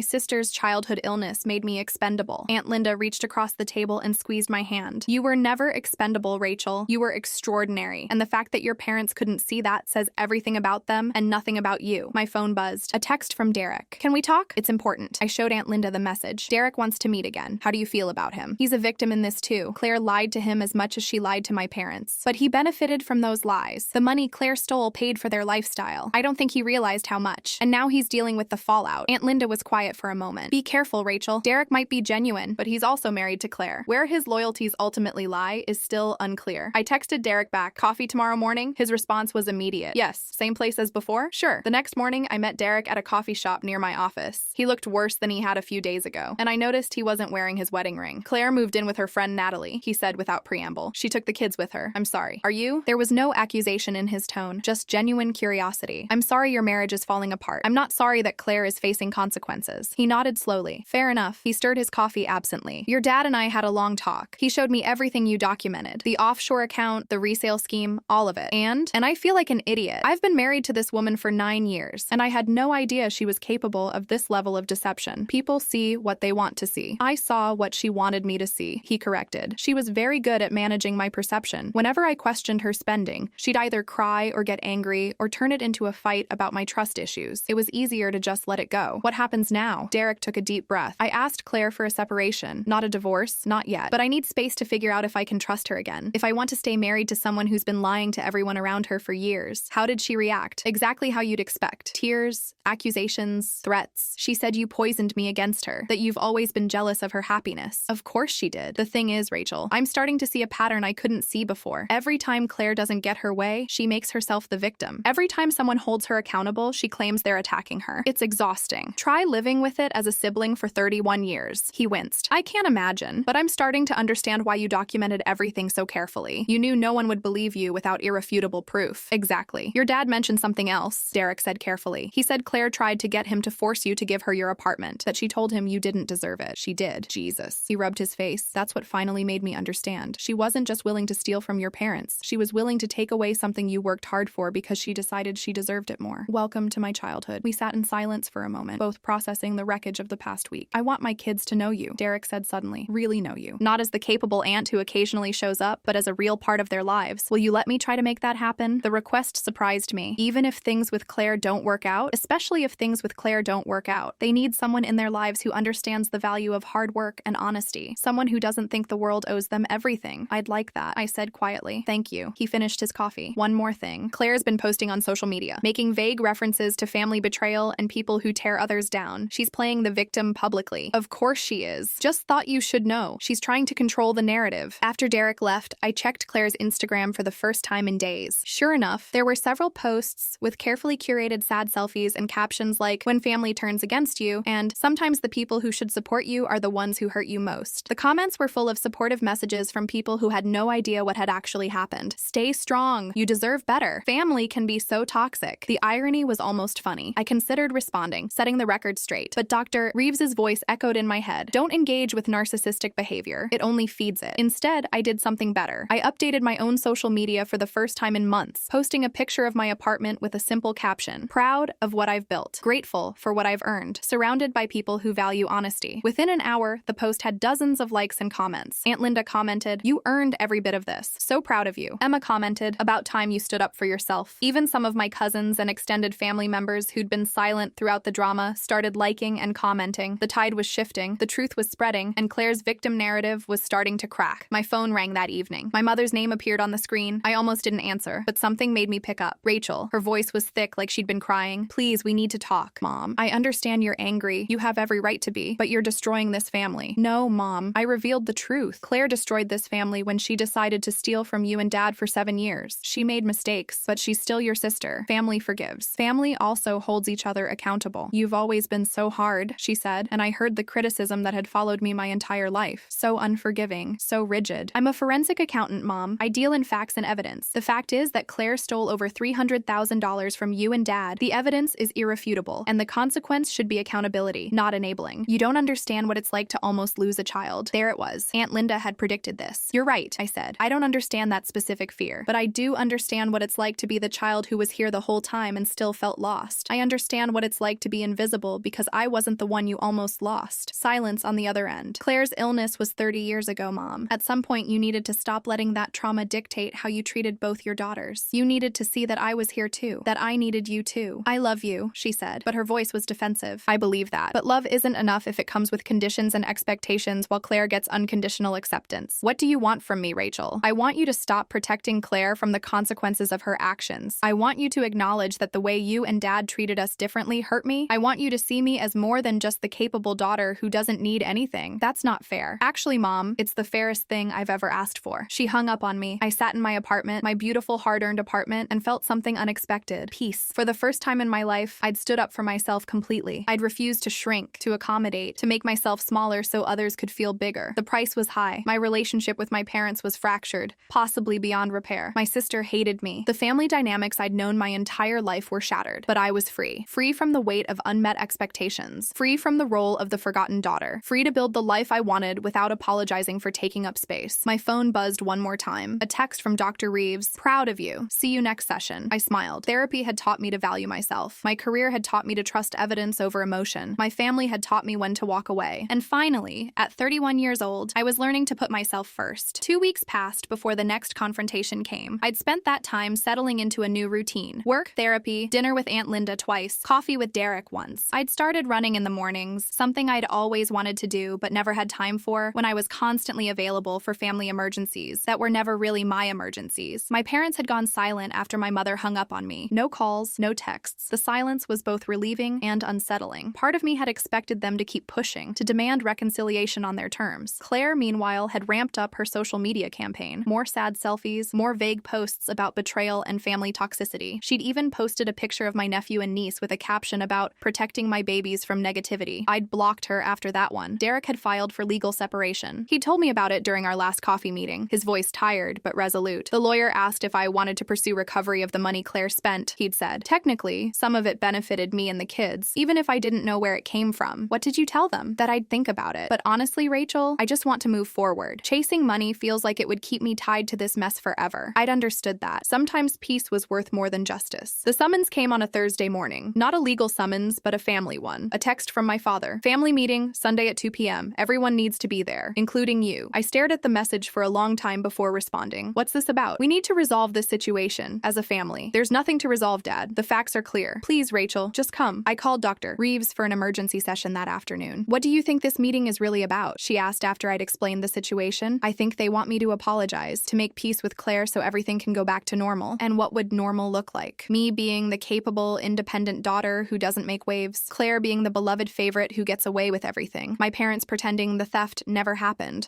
sister's childhood illness made me expendable. Aunt Linda reached across the table and squeezed my hand. You were never expendable, Rachel. You were extraordinary. And the fact that your parents couldn't see that says everything about them and nothing about you. My phone buzzed. A text from Derek. Can we talk? It's important. I showed Aunt Linda the message. Derek wants to meet again. How do you feel about him? He's a victim in this too. Claire lied to him as much as she lied to my parents. But he benefited from those lies. The money Claire stole paid for their lifestyle. I don't think he realized how much. And now he's dealing with the fallout. Aunt Linda was quiet for a moment. Be careful, Rachel. Derek might be genuine, but he's also married to Claire. Where his loyalties ultimately lie is still unclear. I texted Derek back, coffee tomorrow morning? His response was immediate. Yes. Same place as before? Sure. The next morning, I met Derek at a coffee shop near my office. He looked worse than he had a few days ago, and I noticed he wasn't wearing his wedding ring. Claire moved in with her friend Natalie, he said without preamble. She took the kids with her. I'm sorry. Are you? There was no accusation in his tone, just genuine curiosity. I'm sorry your marriage is falling apart. I'm not sorry that Claire is facing consequences. He nodded slowly. Fair enough. He stirred his coffee absently. Your dad and I had a long talk. He showed me everything you documented. The offshore account, the resale scheme, all of it. And I feel like an idiot. I've been married to this woman for 9 years, and I had no idea she was capable of this level of deception. People see what they want to see. I saw what she wanted me to see, he corrected. She was very good at managing my perception. Whenever I questioned her spending, she'd either cry or get angry or turn it into a fight about my trust issues. It was easier to just let it go. What happens now? Derek took a deep breath. I asked Claire for a separation. Not a divorce, not yet. But I need space to figure out if I can trust her again. If I want to stay married to someone who's been lying to everyone around her for years. How did she react? Exactly how you'd expect. Tears, accusations, threats. She said you poisoned me against her, that you've always been jealous of her happiness. Of course she did. The thing is, Rachel, I'm starting to see a pattern I couldn't see before. Every time Claire doesn't get her way, she makes herself the victim. Every time someone holds her accountable, she claims they're attacking her. It's exhausting. Try living with it as a sibling for 31 years. He winced. I can't imagine, but I'm starting to understand why you documented everything so carefully. You knew no one would believe you without irrefutable proof. Exactly. Your dad mentioned something else, Derek said carefully. He said Claire tried to get him to force you to give her your apartment, that she told him you didn't deserve it. She did. Jesus. He rubbed his face. That's what finally made me understand. She wasn't just willing to steal from your parents. She was willing to take away something you worked hard for because she decided she deserved it more. Welcome to my childhood. We sat in silence for a moment, both processing the wreckage of the past week. I want my kids to know you, Derek said suddenly. Really know you. Not as the capable aunt who occasionally shows up, but as a real part of their lives. Will you let me try to make that happen? The request surprised me. Even if things with Claire don't work out, especially if things with Claire don't work out, they need someone in their lives who understands the value of hard work and honesty. Someone who doesn't think the world owes them everything. I'd like that, I said quietly. Thank you. He finished his coffee. One more thing. Claire's been posting on social media, making vague references to family betrayal and people who tear others down. She's playing the victim publicly. Of course she is. Just thought you should know. She's trying to control the narrative. After Derek left, I checked Claire's Instagram for the first time in days. Sure enough, there were several posts with carefully curated sad selfies and captions like, when family turns against you, and sometimes the people who should support you are the ones who hurt you most. The comments were full of supportive messages from people who had no idea what had actually happened. Stay strong. You deserve better. Family can be so toxic. The irony was almost funny. I considered responding, setting the record straight, but Dr. Reeves's voice echoed in my head. Don't engage with narcissistic behavior. It only feeds it. Instead, I did something better. I updated my own social media for the first time in months, posting a picture of my apartment with a simple caption. Proud of what I've built. Grateful for what I've earned. Surrounded by people who value honesty. Within an hour, the post had dozens of likes and comments. Aunt Linda commented, "You earned every bit of this. So proud of you." Emma commented, "About time you stood up for yourself." Even some of my cousins and extended family members who'd been silent throughout the drama started liking and commenting. The tide was shifting, the truth was spreading, and Claire's victim narrative was starting to crack. My phone rang that evening. My mother's name appeared on the screen. I almost didn't answer, but something made me pick up. Rachel. Her voice was thick like she'd been crying. "Please, we need to talk, Mom. I understand you're angry. You have every right to be, but you're destroying this family. No, Mom. I revealed the truth. Claire destroyed this family when she decided to steal from you and Dad for 7 years. She made mistakes, but she's still your sister. Family forgives. Family also holds each other accountable. You've always been so hard, she said, and I heard the criticism that had followed me my entire life. So unforgiving, so rigid. I'm a forensic accountant, Mom. I deal in facts and evidence. The fact is that Claire stole over $300,000 from you and Dad. The evidence is irrefutable, and the consequence should be accountability, not enabling. You don't understand what it's like to almost lose a child. There it was. Aunt Linda had predicted this. You're right, I said. I don't understand that specific fear, but I do understand what it's like to be the child who was here the whole time and still felt lost. I understand what it's like to be invisible because I wasn't the one you almost lost. Silence on the other end. Claire's illness was 30 years ago, Mom. At some point, you needed to stop letting that trauma dictate how you treated both your daughters. You needed to see that I was here too, that I needed you too. I love you, she said, but her voice was defensive. I believe that. But love isn't enough if it comes with conditions and expectations while Claire gets unconditional acceptance. What do you want from me, Rachel? I want you to stop protecting Claire from the consequences of her actions. I want you to acknowledge that the way you and Dad treated us differently hurt me. I want you to see me as more than just the capable daughter who doesn't need anything. That's not fair. Actually, Mom, it's the fairest thing I've ever asked for. She hung up on me. I sat in my apartment, my beautiful hard-earned apartment, and felt something unexpected. Peace. For the first time in my life, I'd stood up for myself completely. I'd refused to shrink, to accommodate, to make myself smaller so others could feel bigger. The price was high. My relationship with my parents was fractured, possibly beyond repair. My sister hated me. The family dynamics I'd known my entire life were shattered, but I was free. Free from the weight of unmet expectations. Free from the role of the forgotten daughter. Free to build the life I wanted without apologizing for taking up space. My phone buzzed one more time. A text from Dr. Reeves. Proud of you. See you next session. I smiled. Therapy had taught me to value myself. My career had taught me to trust evidence over emotion. My family had taught me when to walk away. And finally, at 31 years old, I was learning to put myself first. 2 weeks passed before the next confrontation came. I'd spent that time settling into a new routine. Work, therapy, dinner with Aunt Linda twice, coffee with Derek once. I'd started running in the mornings, something I'd always wanted to do but never had time for when I was constantly available for family emergencies that were never really my emergencies. My parents had gone silent after my mother hung up on me. No calls, no texts. The silence was both relieving and unsettling. Part of me had expected them to keep pushing, to demand reconciliation on their terms. Claire, meanwhile, had ramped up her social media campaign. More sad selfies, more vague posts about betrayal and family toxicity. She'd even posted a picture of my nephew and niece with a caption about protecting my babies from negativity. I'd blocked her after that one. Derek had filed for legal separation. He told me about it during our last coffee meeting, his voice tired but resolute. The lawyer asked if I wanted to pursue recovery of the money Claire spent, he'd said. Technically, some of it benefited me and the kids, even if I didn't know where it came from. What did you tell them? That I'd think about it. But honestly, Rachel, I just want to move forward. Chasing money feels like it would keep me tied to this mess forever. I'd understood that. Sometimes peace was worth more than justice. The summons came on a Thursday morning. Not a legal summons, but a family one. A text from my father. Family meeting, Sunday at 2 p.m. Everyone needs to be there, including you. I stared at the message for a long time before responding. What's this about? We need to resolve this situation as a family. There's nothing to resolve, Dad. The facts are clear. Please, Rachel, just come. I called Dr. Reeves for an emergency session that afternoon. What do you think this meeting is really about? She asked after I'd explained the situation. I think they want me to apologize, to make peace with Claire so everything can go back to normal. And what would normal look like? Me being the capable, independent daughter who doesn't make waves. Claire being the beloved favorite who gets away with everything. My parents pretending the theft never happened.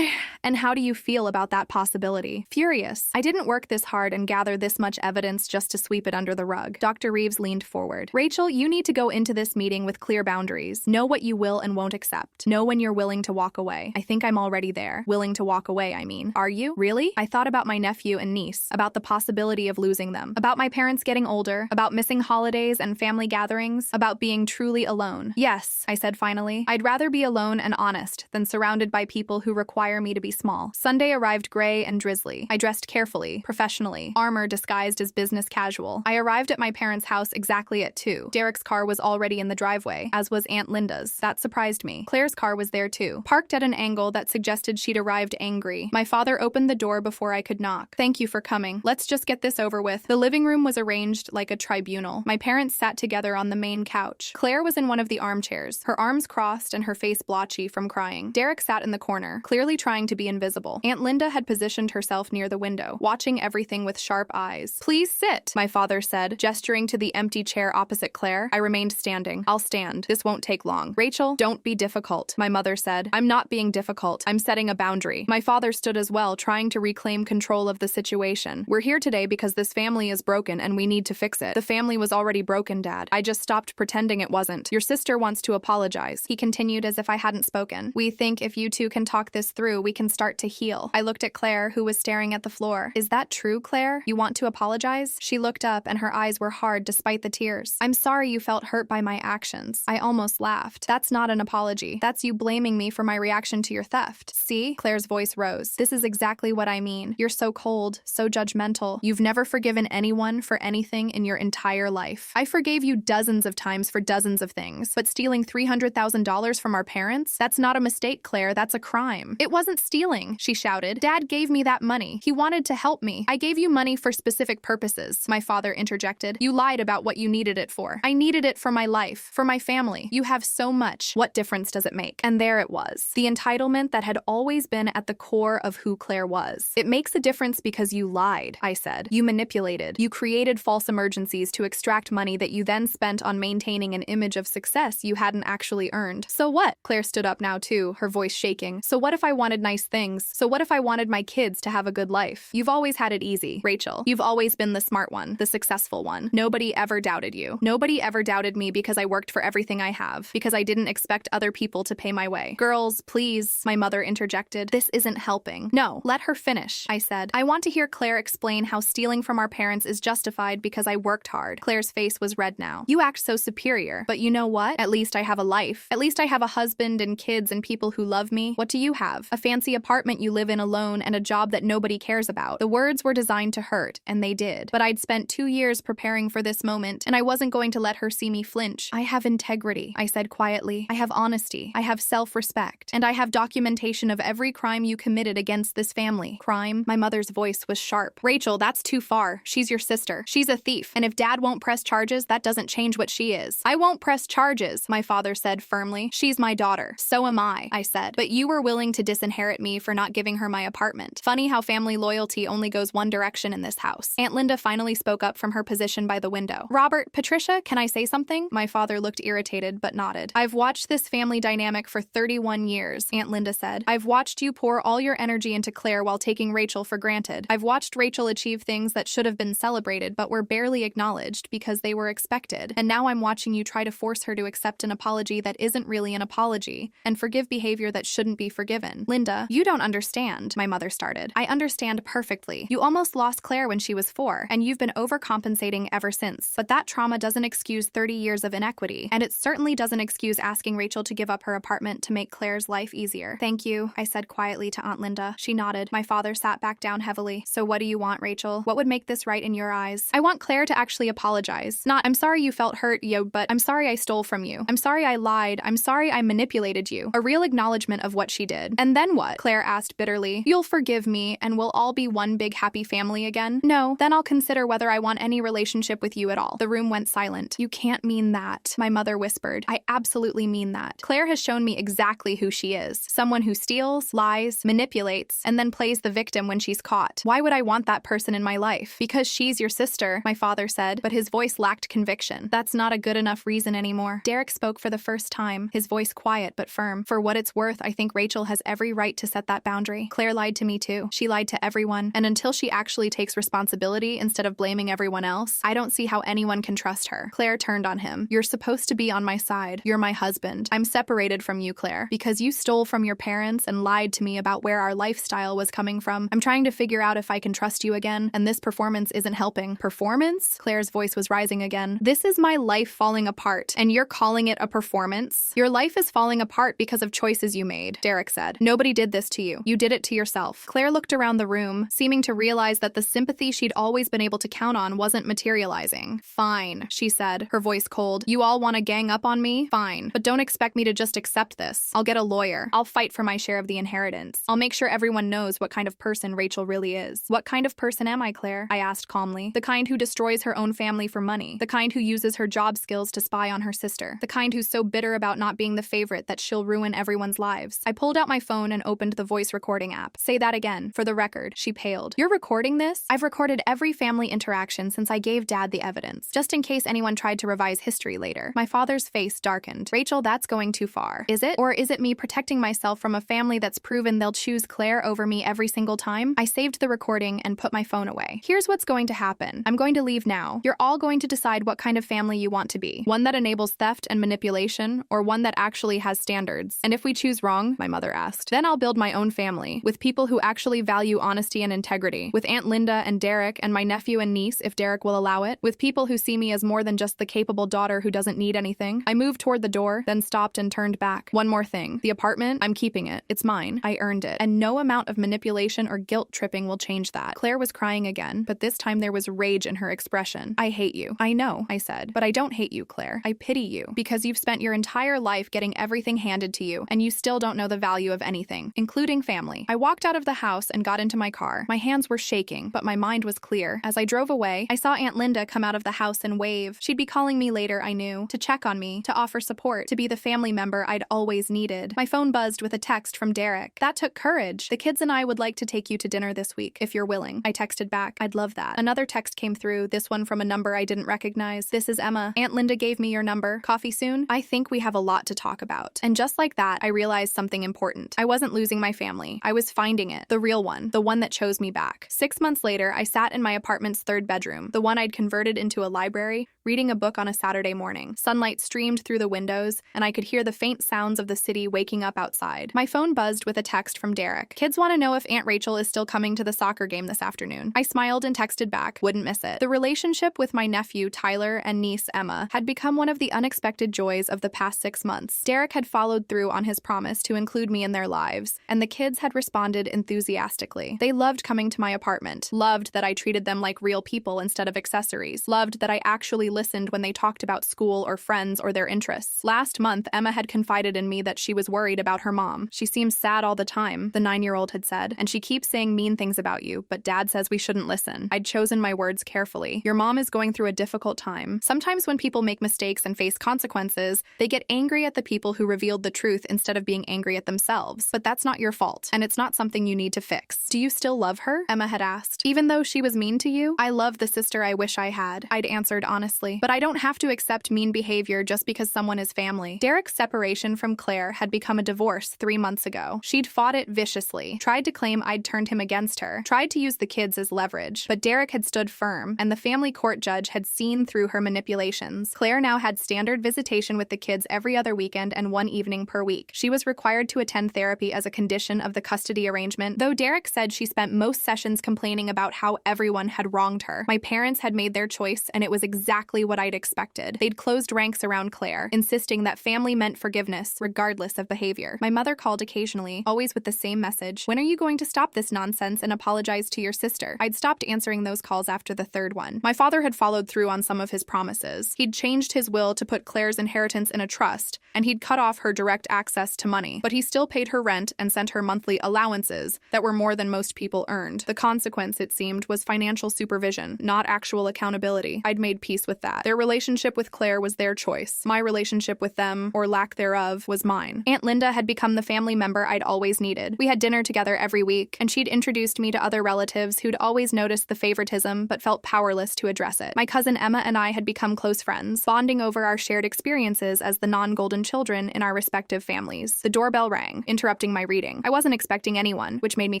And how do you feel about that possibility? Furious. I didn't work this hard and gather this much evidence just to sweep it under the rug. Dr. Reeves leaned forward. Rachel, you need to go into this meeting with clear boundaries. Know what you will and won't accept. Know when you're willing to walk away. I think I'm already there. Willing to walk away, I mean. Are you? Really? I thought about my nephew and niece, about the possibility of losing them, about my parents getting older, about missing holidays and family gatherings, about being truly alone. Yes, I said finally. I'd rather be alone and honest than surrounded by people who require me to be small. Sunday arrived gray and drizzly. I dressed carefully, professionally, armor disguised as business casual. I arrived at my parents' house exactly at 2. Derek's car was already in the driveway, as was Aunt Linda's. That surprised me. Claire's car was there too, parked at an angle that suggested she'd arrived angry. My father opened the door before I could knock. Thank you for coming. Let's just get this over with. The living room was arranged like a tribunal. My parents sat together on the main couch. Claire was in one of the armchairs, her arms crossed and her face blotchy from crying. Derek sat in the corner, clearly trying to be invisible. Aunt Linda had positioned herself near the window, watching everything with sharp eyes. Please sit, my father said, gesturing to the empty chair opposite Claire. I remained standing. I'll stand. hand. This won't take long. Rachel, don't be difficult, my mother said. I'm not being difficult. I'm setting a boundary. My father stood as well, trying to reclaim control of the situation. We're here today because this family is broken and we need to fix it. The family was already broken, Dad. I just stopped pretending it wasn't. Your sister wants to apologize. He continued as if I hadn't spoken. We think if you two can talk this through, we can start to heal. I looked at Claire, who was staring at the floor. Is that true, Claire? You want to apologize? She looked up and her eyes were hard despite the tears. I'm sorry you felt hurt by my actions. I almost laughed. That's not an apology. That's you blaming me for my reaction to your theft. See? Claire's voice rose. This is exactly what I mean. You're so cold, so judgmental. You've never forgiven anyone for anything in your entire life. I forgave you dozens of times for dozens of things, but stealing $300,000 from our parents? That's not a mistake, Claire. That's a crime. It wasn't stealing, she shouted. Dad gave me that money. He wanted to help me. I gave you money for specific purposes, my father interjected. You lied about what you needed it for. I needed it for my life, for my family. You have so much. What difference does it make? And there it was. The entitlement that had always been at the core of who Claire was. It makes a difference because you lied, I said. You manipulated. You created false emergencies to extract money that you then spent on maintaining an image of success you hadn't actually earned. So what? Claire stood up now too, her voice shaking. So what if I wanted nice things? So what if I wanted my kids to have a good life? You've always had it easy, Rachel. You've always been the smart one, the successful one. Nobody ever doubted you. Nobody ever doubted me because I worked for everything I have, because I didn't expect other people to pay my way. Girls, please, my mother interjected. This isn't helping. No, let her finish, I said. I want to hear Claire explain how stealing from our parents is justified because I worked hard. Claire's face was red now. You act so superior, but you know what? At least I have a life. At least I have a husband and kids and people who love me. What do you have? A fancy apartment you live in alone and a job that nobody cares about. The words were designed to hurt, and they did. But I'd spent 2 years preparing for this moment, and I wasn't going to let her see me flinch. I have integrity, I said quietly. I have honesty. I have self-respect. And I have documentation of every crime you committed against this family. Crime? My mother's voice was sharp. Rachel, that's too far. She's your sister. She's a thief. And if Dad won't press charges, that doesn't change what she is. I won't press charges, my father said firmly. She's my daughter. So am I said. But you were willing to disinherit me for not giving her my apartment. Funny how family loyalty only goes one direction in this house. Aunt Linda finally spoke up from her position by the window. Robert, Patricia, can I say something? My father looked irritated but nodded. I've watched this family dynamic for 31 years, Aunt Linda said. I've watched you pour all your energy into Claire while taking Rachel for granted. I've watched Rachel achieve things that should have been celebrated but were barely acknowledged because they were expected. And now I'm watching you try to force her to accept an apology that isn't really an apology and forgive behavior that shouldn't be forgiven. Linda, you don't understand, my mother started. I understand perfectly. You almost lost Claire when she was 4, and you've been overcompensating ever since. But that trauma doesn't excuse 30 years of inequity, and it certainly doesn't excuse asking Rachel to give up her apartment to make Claire's life easier. Thank you, I said quietly to Aunt Linda. She nodded. My father sat back down heavily. So what do you want, Rachel? What would make this right in your eyes? I want Claire to actually apologize. Not, I'm sorry you felt hurt, but I'm sorry I stole from you. I'm sorry I lied. I'm sorry I manipulated you. A real acknowledgement of what she did. And then what? Claire asked bitterly. You'll forgive me, and we'll all be one big happy family again? No, then I'll consider whether I want any relationship with you at all. The room went silent. You can't mean that, my mother whispered. I absolutely mean that. Claire has shown me exactly who she is. Someone who steals, lies, manipulates, and then plays the victim when she's caught. Why would I want that person in my life? Because she's your sister, my father said, but his voice lacked conviction. That's not a good enough reason anymore. Derek spoke for the first time, his voice quiet but firm. For what it's worth, I think Rachel has every right to set that boundary. Claire lied to me too. She lied to everyone, and until she actually takes responsibility instead of blaming everyone else, I don't see how anyone can trust her. Claire turned on him. You're supposed to be on my side. You're my husband. I'm separated from you, Claire, because you stole from your parents and lied to me about where our lifestyle was coming from. I'm trying to figure out if I can trust you again, and this performance isn't helping. Performance? Claire's voice was rising again. This is my life falling apart, and you're calling it a performance? Your life is falling apart because of choices you made, Derek said. Nobody did this to you. You did it to yourself. Claire looked around the room, seeming to realize that the sympathy she'd always been able to count on wasn't materializing. Fine, she said, her voice cold. You all want to gang up on me? Fine. But don't expect me to just accept this. I'll get a lawyer. I'll fight for my share of the inheritance. I'll make sure everyone knows what kind of person Rachel really is. What kind of person am I, Claire? I asked calmly. The kind who destroys her own family for money. The kind who uses her job skills to spy on her sister. The kind who's so bitter about not being the favorite that she'll ruin everyone's lives. I pulled out my phone and opened the voice recording app. Say that again. For the record, she paled. You're recording this? I've recorded every family interaction since I gave Dad the evidence, just in case anyone tried to revise history later. My father father's face darkened. Rachel, that's going too far. Is it? Or is it me protecting myself from a family that's proven they'll choose Claire over me every single time? I saved the recording and put my phone away. Here's what's going to happen. I'm going to leave now. You're all going to decide what kind of family you want to be. One that enables theft and manipulation, or one that actually has standards. And if we choose wrong, my mother asked, then I'll build my own family, with people who actually value honesty and integrity, with Aunt Linda and Derek and my nephew and niece if Derek will allow it, with people who see me as more than just the capable daughter who doesn't need anything. I moved toward the door, then stopped and turned back. One more thing. The apartment, I'm keeping it. It's mine. I earned it. And no amount of manipulation or guilt tripping will change that. Claire was crying again, but this time there was rage in her expression. I hate you. I know, I said, but I don't hate you, Claire. I pity you, because you've spent your entire life getting everything handed to you, and you still don't know the value of anything, including family. I walked out of the house and got into my car. My hands were shaking, but my mind was clear. As I drove away, I saw Aunt Linda come out of the house and wave. She'd be calling me later, I knew, to check on me, to offer support, to be the family member I'd always needed. My phone buzzed with a text from Derek. That took courage. The kids and I would like to take you to dinner this week, if you're willing. I texted back, I'd love that. Another text came through, this one from a number I didn't recognize. This is Emma. Aunt Linda gave me your number. Coffee soon? I think we have a lot to talk about. And just like that, I realized something important. I wasn't losing my family. I was finding it. The real one. The one that chose me back. 6 months later, I sat in my apartment's third bedroom, the one I'd converted into a library, reading a book on a Saturday morning. Sunlight streamed through the windows, and I could hear the faint sounds of the city waking up outside. My phone buzzed with a text from Derek. Kids want to know if Aunt Rachel is still coming to the soccer game this afternoon. I smiled and texted back, wouldn't miss it. The relationship with my nephew, Tyler, and niece, Emma, had become one of the unexpected joys of the past 6 months. Derek had followed through on his promise to include me in their lives, and the kids had responded enthusiastically. They loved coming to my apartment, loved that I treated them like real people instead of accessories, loved that I actually listened when they talked about school or friends or their interests. Last month, Emma had confided in me that she was worried about her mom. She seems sad all the time, the 9-year-old had said, and she keeps saying mean things about you, but Dad says we shouldn't listen. I'd chosen my words carefully. Your mom is going through a difficult time. Sometimes when people make mistakes and face consequences, they get angry at the people who revealed the truth instead of being angry at themselves. But that's not your fault, and it's not something you need to fix. Do you still love her? Emma had asked. Even though she was mean to you, I love the sister I wish I had. I'd answered honestly. But I don't have to accept mean behavior just because someone is family. Derek's separation from Claire had become a divorce 3 months ago. She'd fought it viciously, tried to claim I'd turned him against her, tried to use the kids as leverage. But Derek had stood firm, and the family court judge had seen through her manipulations. Claire now had standard visitation with the kids every other weekend and 1 evening per week. She was required to attend therapy as a condition of the custody arrangement, though Derek said she spent most sessions complaining about how everyone had wronged her. My parents had made their choice, and it was exactly what I'd expected. They'd closed ranks around Claire, insisting that family meant forgiveness, regardless of behavior. My mother called occasionally, always with the same message, when are you going to stop this nonsense and apologize to your sister? I'd stopped answering those calls after the third one. My father had followed through on some of his promises. He'd changed his will to put Claire's inheritance in a trust, and he'd cut off her direct access to money. But he still paid her rent and sent her monthly allowances that were more than most people earned. The consequence, it seemed, was financial supervision, not actual accountability. I'd made peace with that. Their relationship with Claire was their choice. My relationship with them, or lack thereof, was mine. Aunt Linda had become the family member I'd always needed. We had dinner together every week, and she'd introduced me to other relatives who'd always noticed the favoritism but felt powerless to address it. My cousin Emma and I had become close friends, bonding over our shared experiences as the non-golden children in our respective families. The doorbell rang, interrupting my reading. I wasn't expecting anyone, which made me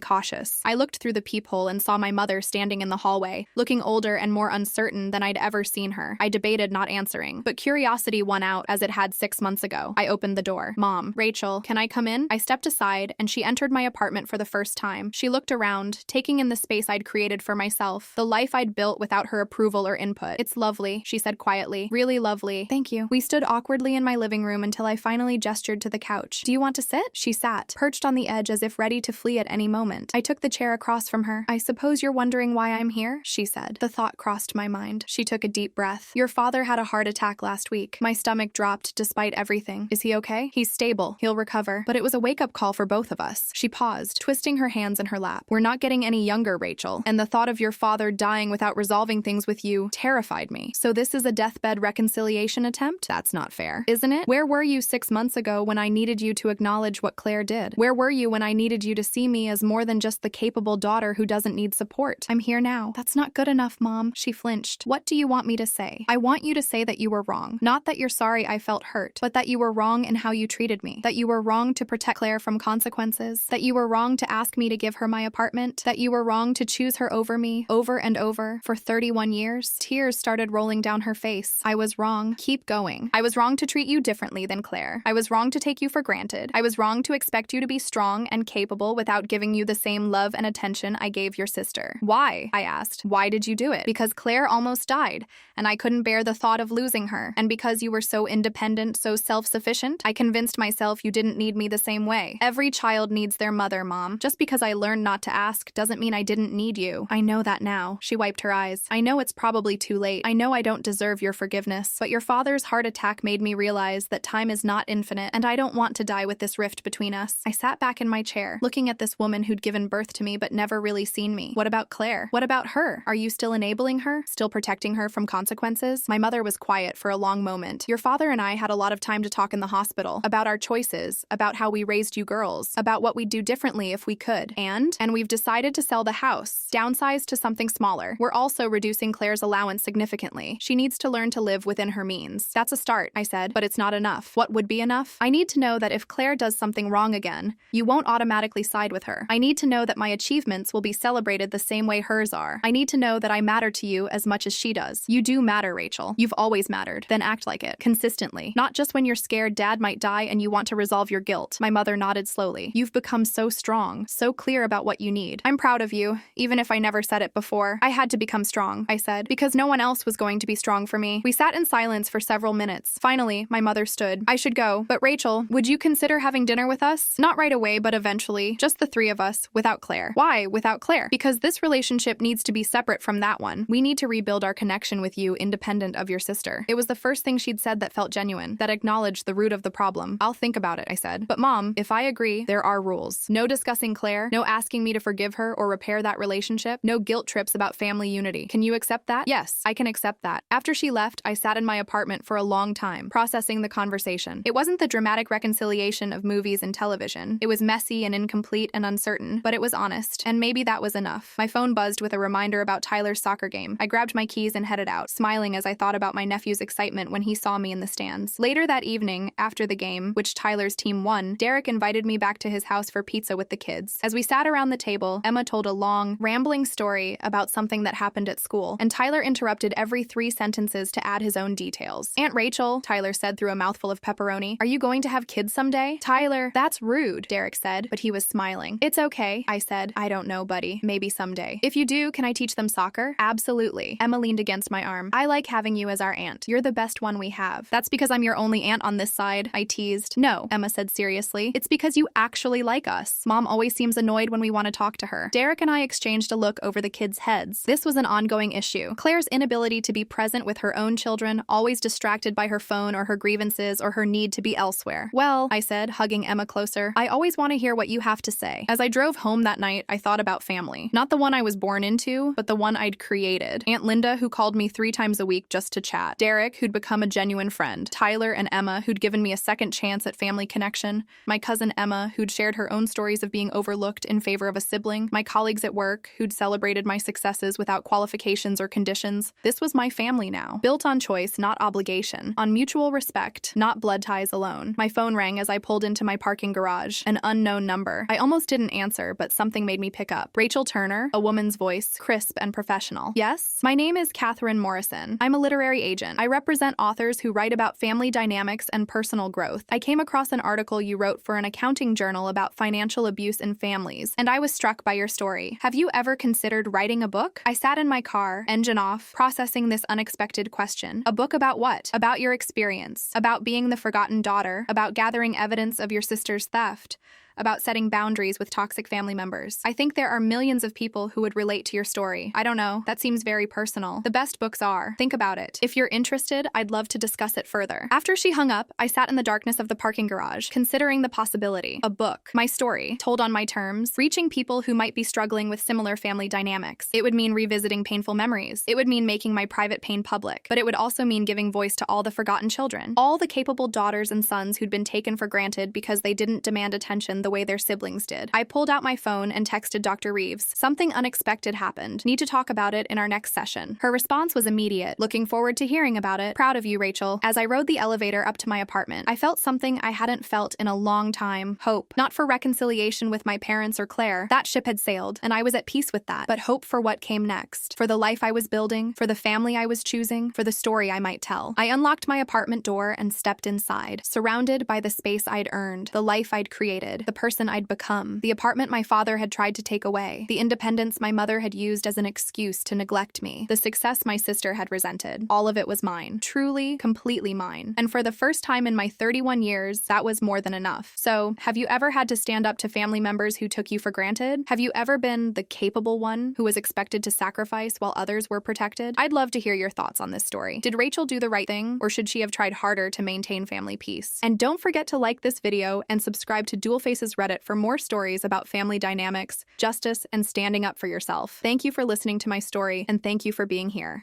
cautious. I looked through the peephole and saw my mother standing in the hallway, looking older and more uncertain than I'd ever seen her. I debated not answering, but curiosity won out as it had 6 months ago. I opened the door. Mom, Rachel, can I come in? I stepped aside, and she entered my apartment for the first time. She looked around, taking in the space I'd created for myself, the life I'd built without her approval or input. It's lovely, she said quietly. Really lovely. Thank you. We stood awkwardly in my living room until I finally gestured to the couch. Do you want to sit? She sat, perched on the edge as if ready to flee at any moment. I took the chair across from her. I suppose you're wondering why I'm here? She said. The thought crossed my mind. She took a deep breath. Your father had a heart attack last week. My stomach dropped despite everything. Is he okay? He's stable. He'll recover. But it was a wake-up call for both of us. She paused, twisting her hands in her lap. We're not getting any younger, Rachel. And the thought of your father dying without resolving things with you terrified me. So this is a deathbed reconciliation attempt? That's not fair, isn't it? Where were you 6 months ago when I needed you to acknowledge what Claire did? Where were you when I needed you to see me as more than just the capable daughter who doesn't need support? I'm here now. That's not good enough, Mom. She flinched. What do you want me to say? say. I want you to say that you were wrong. Not that you're sorry I felt hurt, but that you were wrong in how you treated me. That you were wrong to protect Claire from consequences. That you were wrong to ask me to give her my apartment. That you were wrong to choose her over me, over and over, for 31 years. Tears started rolling down her face. I was wrong. Keep going. I was wrong to treat you differently than Claire. I was wrong to take you for granted. I was wrong to expect you to be strong and capable without giving you the same love and attention I gave your sister. Why? I asked. Why did you do it? Because Claire almost died, and I couldn't bear the thought of losing her. And because you were so independent, so self-sufficient, I convinced myself you didn't need me the same way. Every child needs their mother, Mom. Just because I learned not to ask doesn't mean I didn't need you. I know that now. She wiped her eyes. I know it's probably too late. I know I don't deserve your forgiveness, but your father's heart attack made me realize that time is not infinite, and I don't want to die with this rift between us. I sat back in my chair, looking at this woman who'd given birth to me but never really seen me. What about Claire? What about her? Are you still enabling her? Still protecting her from consequences? My mother was quiet for a long moment. Your father and I had a lot of time to talk in the hospital, about our choices, about how we raised you girls, about what we'd do differently if we could. And we've decided to sell the house, downsize to something smaller. We're also reducing Claire's allowance significantly. She needs to learn to live within her means. That's a start, I said, but it's not enough. What would be enough? I need to know that if Claire does something wrong again, you won't automatically side with her. I need to know that my achievements will be celebrated the same way hers are. I need to know that I matter to you as much as she does. You do matter, Rachel. You've always mattered. Then act like it. Consistently. Not just when you're scared Dad might die and you want to resolve your guilt. My mother nodded slowly. You've become so strong, so clear about what you need. I'm proud of you, even if I never said it before. I had to become strong, I said, because no one else was going to be strong for me. We sat in silence for several minutes. Finally, my mother stood. I should go, but Rachel, would you consider having dinner with us? Not right away, but eventually. Just the three of us, without Claire. Why without Claire? Because this relationship needs to be separate from that one. We need to rebuild our connection with you independent of your sister. It was the first thing she'd said that felt genuine, that acknowledged the root of the problem. I'll think about it, I said. But Mom, if I agree, there are rules. No discussing Claire, no asking me to forgive her or repair that relationship, no guilt trips about family unity. Can you accept that? Yes, I can accept that. After she left, I sat in my apartment for a long time, processing the conversation. It wasn't the dramatic reconciliation of movies and television. It was messy and incomplete and uncertain, but it was honest, and maybe that was enough. My phone buzzed with a reminder about Tyler's soccer game. I grabbed my keys and headed out, smiling as I thought about my nephew's excitement when he saw me in the stands. Later that evening, after the game, which Tyler's team won, Derek invited me back to his house for pizza with the kids. As we sat around the table, Emma told a long, rambling story about something that happened at school, and Tyler interrupted every 3 sentences to add his own details. Aunt Rachel, Tyler said through a mouthful of pepperoni, are you going to have kids someday? Tyler, that's rude, Derek said, but he was smiling. It's okay, I said. I don't know, buddy. Maybe someday. If you do, can I teach them soccer? Absolutely. Emma leaned against my arm. I like having you as our aunt. You're the best one we have. That's because I'm your only aunt on this side, I teased. No, Emma said seriously. It's because you actually like us. Mom always seems annoyed when we want to talk to her. Derek and I exchanged a look over the kids' heads. This was an ongoing issue. Claire's inability to be present with her own children, always distracted by her phone or her grievances or her need to be elsewhere. Well, I said, hugging Emma closer, I always want to hear what you have to say. As I drove home that night, I thought about family. Not the one I was born into, but the one I'd created. Aunt Linda, who called me 3 times a week just to chat. Derek, who'd become a genuine friend. Tyler and Emma, who'd given me a second chance at family connection. My cousin Emma, who'd shared her own stories of being overlooked in favor of a sibling. My colleagues at work, who'd celebrated my successes without qualifications or conditions. This was my family now. Built on choice, not obligation. On mutual respect, not blood ties alone. My phone rang as I pulled into my parking garage. An unknown number. I almost didn't answer, but something made me pick up. Rachel Turner, a woman's voice, crisp and professional. Yes? My name is Catherine Morrison. I'm a literary agent. I represent authors who write about family dynamics and personal growth. I came across an article you wrote for an accounting journal about financial abuse in families, and I was struck by your story. Have you ever considered writing a book? I sat in my car, engine off, processing this unexpected question. A book about what? About your experience. About being the forgotten daughter. About gathering evidence of your sister's theft. About setting boundaries with toxic family members. I think there are millions of people who would relate to your story. I don't know, that seems very personal. The best books are. Think about it. If you're interested, I'd love to discuss it further. After she hung up, I sat in the darkness of the parking garage, considering the possibility. A book. My story. Told on my terms. Reaching people who might be struggling with similar family dynamics. It would mean revisiting painful memories. It would mean making my private pain public. But it would also mean giving voice to all the forgotten children. All the capable daughters and sons who'd been taken for granted because they didn't demand attention the the way their siblings did. I pulled out my phone and texted Dr. Reeves. Something unexpected happened. Need to talk about it in our next session. Her response was immediate. Looking forward to hearing about it. Proud of you, Rachel. As I rode the elevator up to my apartment, I felt something I hadn't felt in a long time. Hope. Not for reconciliation with my parents or Claire. That ship had sailed, and I was at peace with that. But hope for what came next. For the life I was building, for the family I was choosing, for the story I might tell. I unlocked my apartment door and stepped inside, surrounded by the space I'd earned, the life I'd created, the person I'd become, the apartment my father had tried to take away, the independence my mother had used as an excuse to neglect me, the success my sister had resented. All of it was mine. Truly, completely mine. And for the first time in my 31 years, that was more than enough. So, have you ever had to stand up to family members who took you for granted? Have you ever been the capable one who was expected to sacrifice while others were protected? I'd love to hear your thoughts on this story. Did Rachel do the right thing, or should she have tried harder to maintain family peace? And don't forget to like this video and subscribe to Dual Faces Reddit for more stories about family dynamics, justice, and standing up for yourself. Thank you for listening to my story, and thank you for being here.